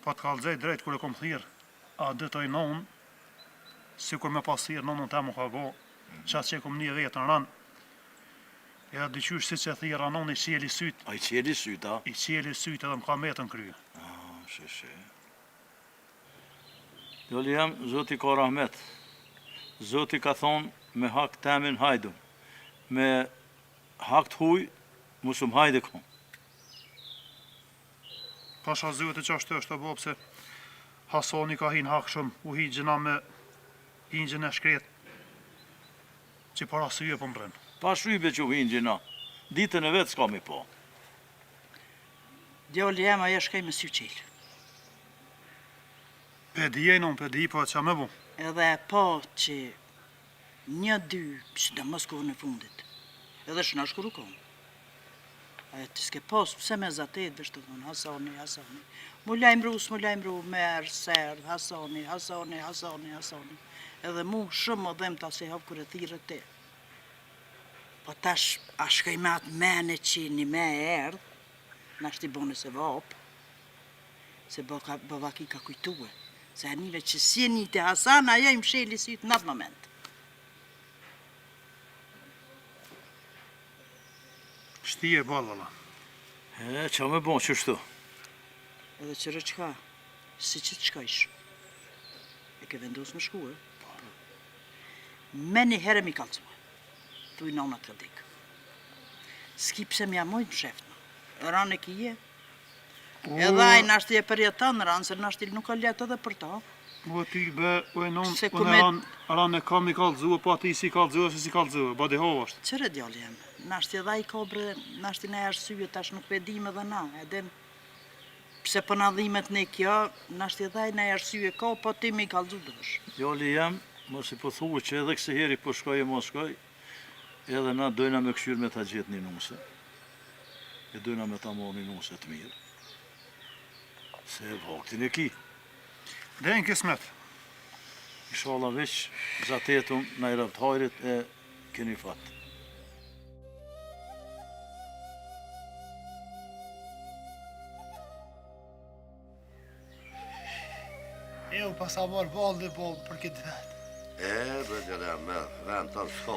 po të kalzej drejt kër e kom thirë, a dëtoj nonë, si kur me pas thirë nonën ta mu ka go, qatë që e kom një vetë në ranë. Edhe dyqysh si që thirë anon i qeli sytë, A i qeli syta? i qeli sytë edhe më ka metën krye. Sheshe. Djali jam, Zoti ka rahmet. Zoti ka thonë me hak temin hajdun. Me hak të huj, Musum hajde kom. Pasha zëtë që ashtë është të bo pëse Hasani ka hinë hakshëm, u hi gjëna me hingjën e shkret, që para syje po mbren. Pa shrybe që u hinë gjina. Ditën e vetë s'ka mi po. Djali jem ajo shkaj me sy qelë. Pe di e non, pe di po që me bu. Edhe e po që një dy, që të mos kohën e fundit, edhe shë në shkuru kohën. E të s'ke pos, pëse me zatet, dhe shtë të thonë, Hasani. Mu lajmru, merë, serdë, Hasani. Edhe mu shumë më dhem të ase hapë kërë thire te. Po tash, a shkaj me atë mene që një me e erdhë, në ashtë i bone se vapë, se bëvaki ka kujtue, se anive që si e një të Hasan, ajo i msheli sytë në atë moment. Shtije balë, valla. Qa me bon qështu? Edhe qërë qka, si që të shkajsh. E ke vendosë më shkuë, me një herë mi kalcua, thuj nona të dikë. S'ki pse m'ja mojnë sheftë, ranë e kije. Edhe ajë nashti e përjetan ranë, se nashti nuk ka letë edhe për ta. O ty be, o e non, Se unë ranë e kam i kalzua, po ati si kalzua, se si kalzua, ba di hova është. Qërë djali jem, nashti edhe i kobre, nashti ne arsye tash nuk pedim edhe na, edhem pse për na dhimet ne kjo, nashti edhe i ne arsye ka, po ti mi kalzu dësh. Djali jam, mos i po thuë që edhe këse heri po shkoj e mos shkoj, edhe na dojna me këshyrë me ta gjithë një nuse. E dojna me ta morë një nuse të mirë. Se vaktin e ki. Dhe në kismet. Inshallah veç, zatetum na i rëvët hajrit e keni fatë. Eu pasa marë balë dhe balë për këtë vetë. Bre gjële me vend të shko.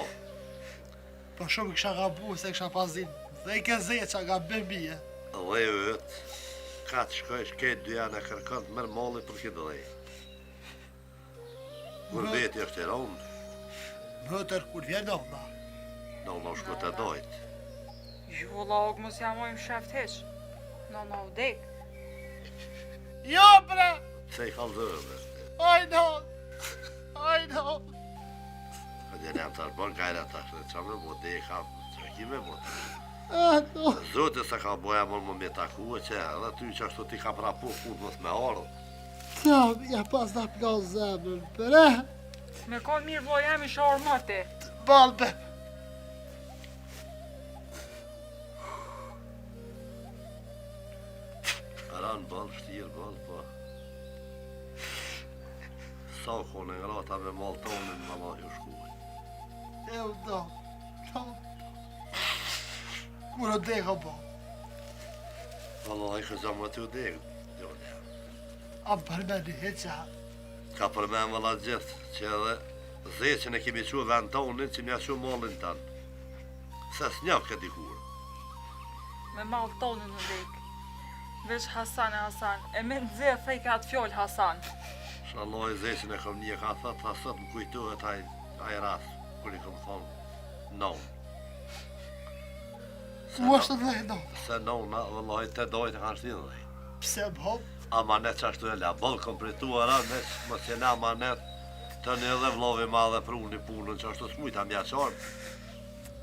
Po shumë kësha gabu se kësha pasin dhe i ke zetë që ga bebije. Dhe vetë, ka të shkojsh këtë dy janë e kërkën të mërë molli për këtë dhe. Gurbeti është i ronë. Mëtër kur vjen nona. Nona shko të dojtë. Jo, lagë mos ja mojmë sheft heq. Nona u dek. Jo, bre! Se i kalzëve. Aj, non! Aj, non! Dhe në të arbon kajra të ashtë, që me bo dhe i ka që ki me bo të. Non! Zote se ka boja mërë më me taku e që edhe ty që ashtu ti ka prapu punë mës me ardhë. Kam, ja pas da plan zemën, për e? Me konë mirë vloj jam i shorë mëti. Balë be! Aran balë, shtirë balë, po. Sa kone nga rata me maltonin më la ju shkuaj. Eu do, kur o deka bo. Valla i këzëm më të u degë. A përmeni heqa. Ka përmen valla gjithë që edhe zeqën e kemi që vend tonin që mja që mallin tanë. Se s'nja këtë dikur. Me malë tonë në dek. Veç Hasan, e me nëzirë thej ka atë fjollë Hasan. Shallah i zeqën e kom një ka thët, asët më kujtohet aj ras, kër i kom thonë non. U është dhe no. Se nona, valla i të dojtë kanë shtinë dhe. Pse bom? Amanet që ashtu e la, bëllë kom prituara, mos jene amanet të një dhe vlovi ma dhe pruni punën që ashtu s'mujta mja qarë.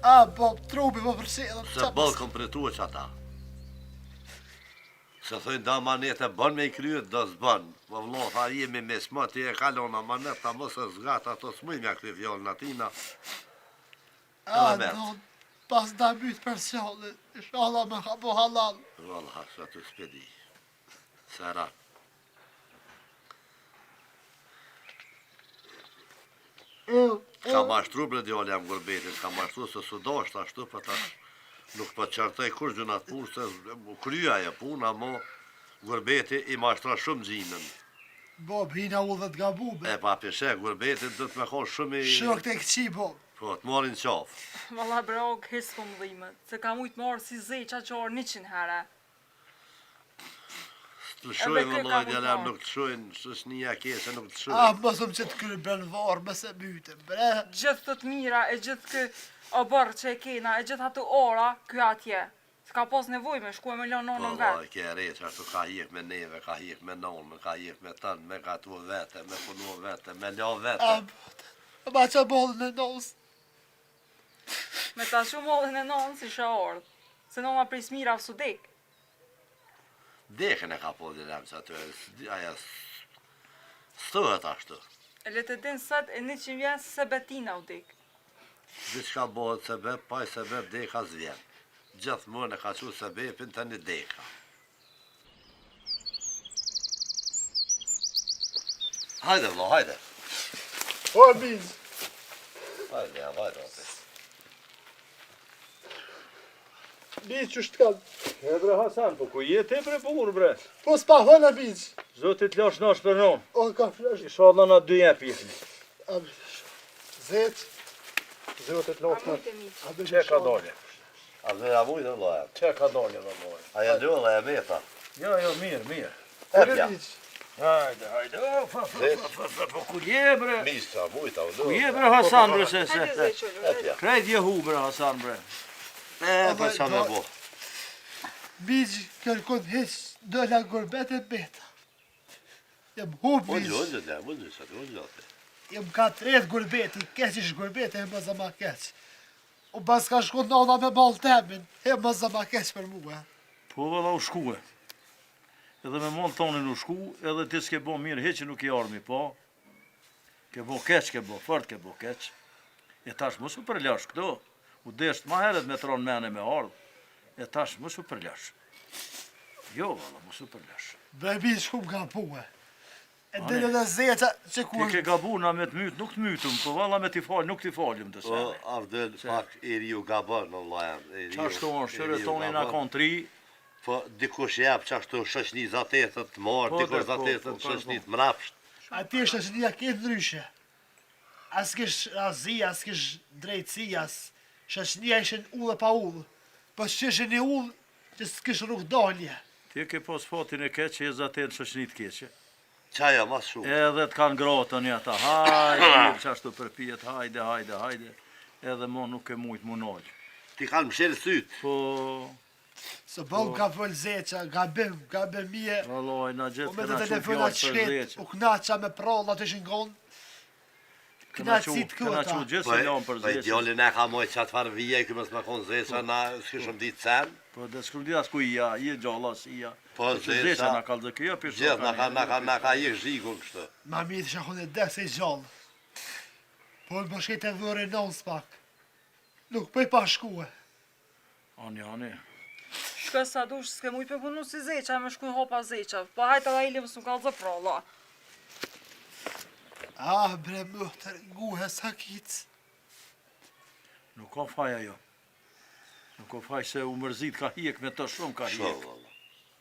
A, bom, trupi më përsedhëm. Se bëllë kom pritua që ata. Se thëjnë da amanet e bën me i kryet, do s'bën. Më vlo, tha jemi me s'ma, ti e kalon amanet, ta mos e zgat, ato s'muj mja këti fjallën atina. A, non, pas da mytë për sjallë, inshallah me ka po halal. Valla, që të s'pedi. Sera. Ka mashtru bre djali jam gurbetit, ka mashtru se su dasht ashtu për tash nuk për qartaj kur gjunat punë se krya e puna, mo gurbeti i mashtra shumë gjinën. Bob, hina u dhe t'ga bube. E pa pishe, gurbetit dhe të me konë shumë i... Shok të këqi, Bob. Po, të morin qafë. Valla brog, hisë për më dhimet, se ka mujtë marë si zeqa që orë 100 herë. Të shojnë vëllaj djalem, nuk të shojnë, së një kese nuk të A, shojnë. mësëm që të kërë brenvarë, mëse mytëm, bre. Gjithë të të mira, e gjithë kë o bërë që e kena, e gjithë atë ora, kjo atje. S'ka pas nevoj me shku e me lënë nonën vetë. Vallaj, ke re që ashtu ka hik me neve, ka hik me nonën, ka hik me tënë, me gatu vete, me punu vete, me la vete. Ma që bollën e nonës. Me ta shumë mollin e nonën si shë ardhë. Se nona pris mira vë sudek. Dekën e ka po dilem që aty, aja sëhet ashtu. E le të din sët e 100 vjen se betina u dek. Diçka bëhet sebeb, pa i sebeb deka zvjen. Gjithmonë e ka që sebepin të një deka. Hajde vlo, hajde. O, biz. Hajde, ja, hajde. Biz që shtë kanë. E bre Hasan, po ku je ti bre burr bre? Po s'pa hëna biz. Zotit lash nash për non. O, ka flash. Inshallah na dy jep jepni. Zet. Zotit lash nash. Çe ka dalë? A dhe ja mujtë vlo e. Çe ka dalë vallai? Aja ljolla e meta. Jo, mirë. Epja. Hajde. Po ku je bre? Misa, mujta, u Ku je bre Hasan bre se? Hajde zë qëllu. Epja. Krejt je hu bre Hasan bre. Pa qa me bo. Biz kërkon heq dola gurbet e beta. Jem hub biz. Ullë. Jem ka 3 gurbeti, keq ish gurbeti, e më zama keq. U bas ka shku nona me ball temin, e më zama keq për mua. Po valla u shkue. Edhe me mall tonin u shku, edhe ti s'ke bo mirë, heq nuk i armi, po. Ke bo keq, fort ke bo keq. E tash mos u përlash këto. U desht ma heret me tron mene me ardh. E tash mos u përlash. Jo, valla, mos u përlash. Bebi shku m'ka puë. E dhe dhe zeta që Ti kur... ke gabu na me të myt, nuk të mytëm, po valla me t'i fal, nuk t'i falim të Po, sene. Avdel, pak i riu gabon, në lajem. Qashtu është, shërëtoni na kontri, Po, dikush jep qashtu shëshni zatetët të marë, Po, dikush po, zatetët po, shëshni të mrapsht. Ati është që një këtë ndryshe. As kish razi, as kish drejtësi, as shëshnia ishen ullë pa ullë. Po që ishen një ullë, që s'kish rrugë dalje. ti ke pas fatin e keq, e zatet shëshnit keqe. Qaja mas shumë. Edhe të kanë gratën e ata, hajde, qashtu përpijet, hajde. Edhe mo nuk e mujt mu nalë. Ti kanë mshelë sytë. Po, Se bëm ka pëll zeqa, gabim mije. vallaj, na U gjithë me të këna shumë telefonat fjallë për shket, zeqë. u knaqa me prallat ishin gonë. Knaqësit Këna këta. që gjithë Po, se janë për po i zeqë. djallin e ka mojtë qatë farë vije, këmës me konë zeqa, na s'kishëm ditë sen. Po, dhe s'këm di as ku i ja, i e gjalla si ja. Po, Zeqa zeqa, na kalë dhe kjo, pishtë. gjithë na ka jek zhikun kështë. Ma mirë isha kone dhe se i gjallë. Po në bashket e vërë e non s'pak. Nuk pëj pa shkue. Ani. Shka sa dush s'ke mujt me punu si zeqa, me shku hopa zeqa. Po hajta da ili mësë nuk kalë zë pralla. Ah, bre mëhtër, nguhe sa kitë. Nuk ka faj ajo. Nuk ka faj se u mërzit ka hjek me të shumë ka Shumë, hjek. valla.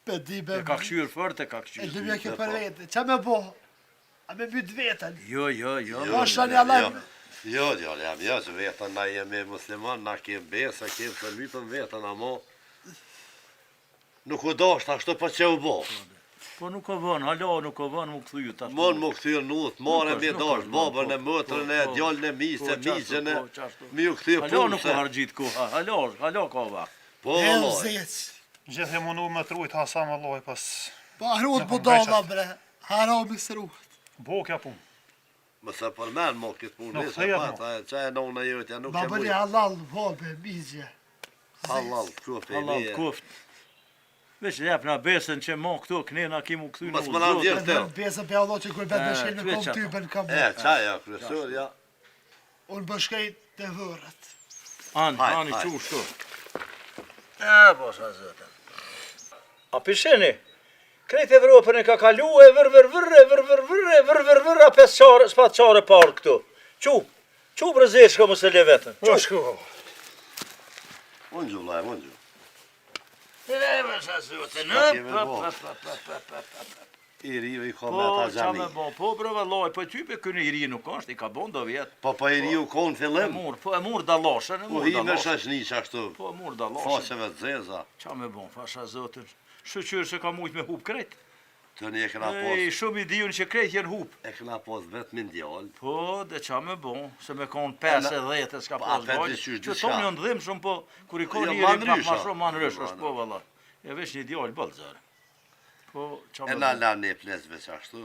Pe di be... E ka këshyrë fërte, ka E këshyrë. dhe mja kjo për vete, qa me bo? A me mytë vetën? Jo. Ma shani Allah. Jo, jam, që vetën na jemi musliman, na kem besa, kem të lypën vetën, amo nuk u dasht ashtu pa që u bo. Po nuk ka vën, hala nuk ka vën, mu këthyju tash. Mon mu këthyrë nutë, mare me nuk dasht, është, babën e po, mëtërën e po, djallën e misë, po, miqën e, qashtu. mi u këthyrë Hala nuk ka punëse. hargjit koha, hala ka va. Po, E vallaj. zeq. Gjithë e mundu me trujt Hasan vallaj pas Pa hrut Nuk budalla më bre. Harami së rrut. bokja pun. Mëse përmen mo këtë punë, Nuk nëse thejet, pata, qa e nona jotja, nuk e Babëri mujtë. halal, vabe, mizje. Halal, kufi, Halal nije. kuft. Veç jep na besën që mo këtu, knena ki mu këthy Mos në më na zotë. ndjerë E të. vërë besën pe Allah që gurbet me shkelë me veç kom ato. typen kam. Qaja, kryesur, ja. Unë bëshkej të vërët. Ani Hajde. qu shtu. Po sa zëtën. A pisheni? Krejt Evropën e ka kalu e vër, a 5 qare, s'pat qare parë këtu. Qu brëzirë shko mëse le vetën. Unë gju, laj, unë gju. Më sa zëtën, I riu i ka Po, me ta qa me gjami. bo, po bre vallaj, po ty pe kënë i ri nuk është, i ka bon do vjetë. Po i riu konë fillim. E mur dalashën, Po hi me shashni qashtu. Po, e mur dalashën. Faqeve të zeza. Qa me bon, fasha zotën. Shëqyrë që ka mujt me hup krejt. Të një e këna Ej, shumë i diun që krejt jenë hup. E këna pos vetë me ndjallë. Po, dhe qa me bon, se me konë 5-10 e s'ka pas gojnë. Që thonë një ndhim shumë, po, kur i konë njëri pak ma shumë, ma nërësh është, po, valla. E veç një djallë bëllë, zare. Po, qa me bon. E na lanë e plesve që ashtu.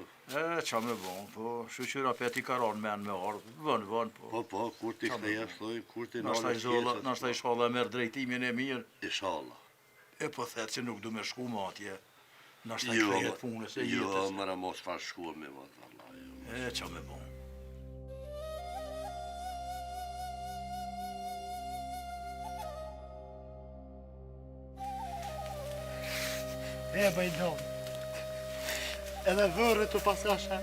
Qa me bon, po, shuqyra për ti karon men me ardhë, vën, po. Po, kur ti këtë jashtoj, kur ti Nashta i shalla merë drejtimin e mirë. Inshallah. E po thetë që nuk du me shku ma atje. Nashta i krejet punës e jetës. Jo, mëra mos fa shkuar me vëtë, Allah. Qa me bon. E bajnon. Edhe vërë të pasashe.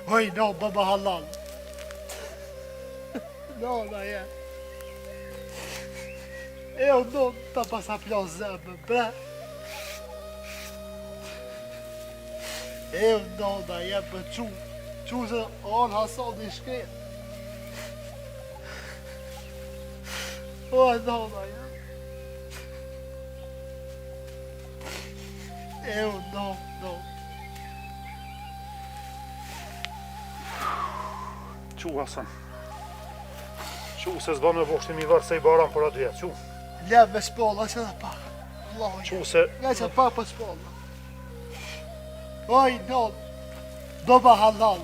Oj, no, baba halal. No, da je. E o no, ta pasa plas zemë, bre. E o no, da je, për qu. Qu se anë Hasan i shkret. O, no, da je. Eu não. Qu, Hasan. Qu, se s'ba me voshtim i varë se i baran për atë vjetë, qu. Lem me shpolla që dhe pa. Allah, Qu se... nga që pa për shpolla. Oj, no. Doba halal.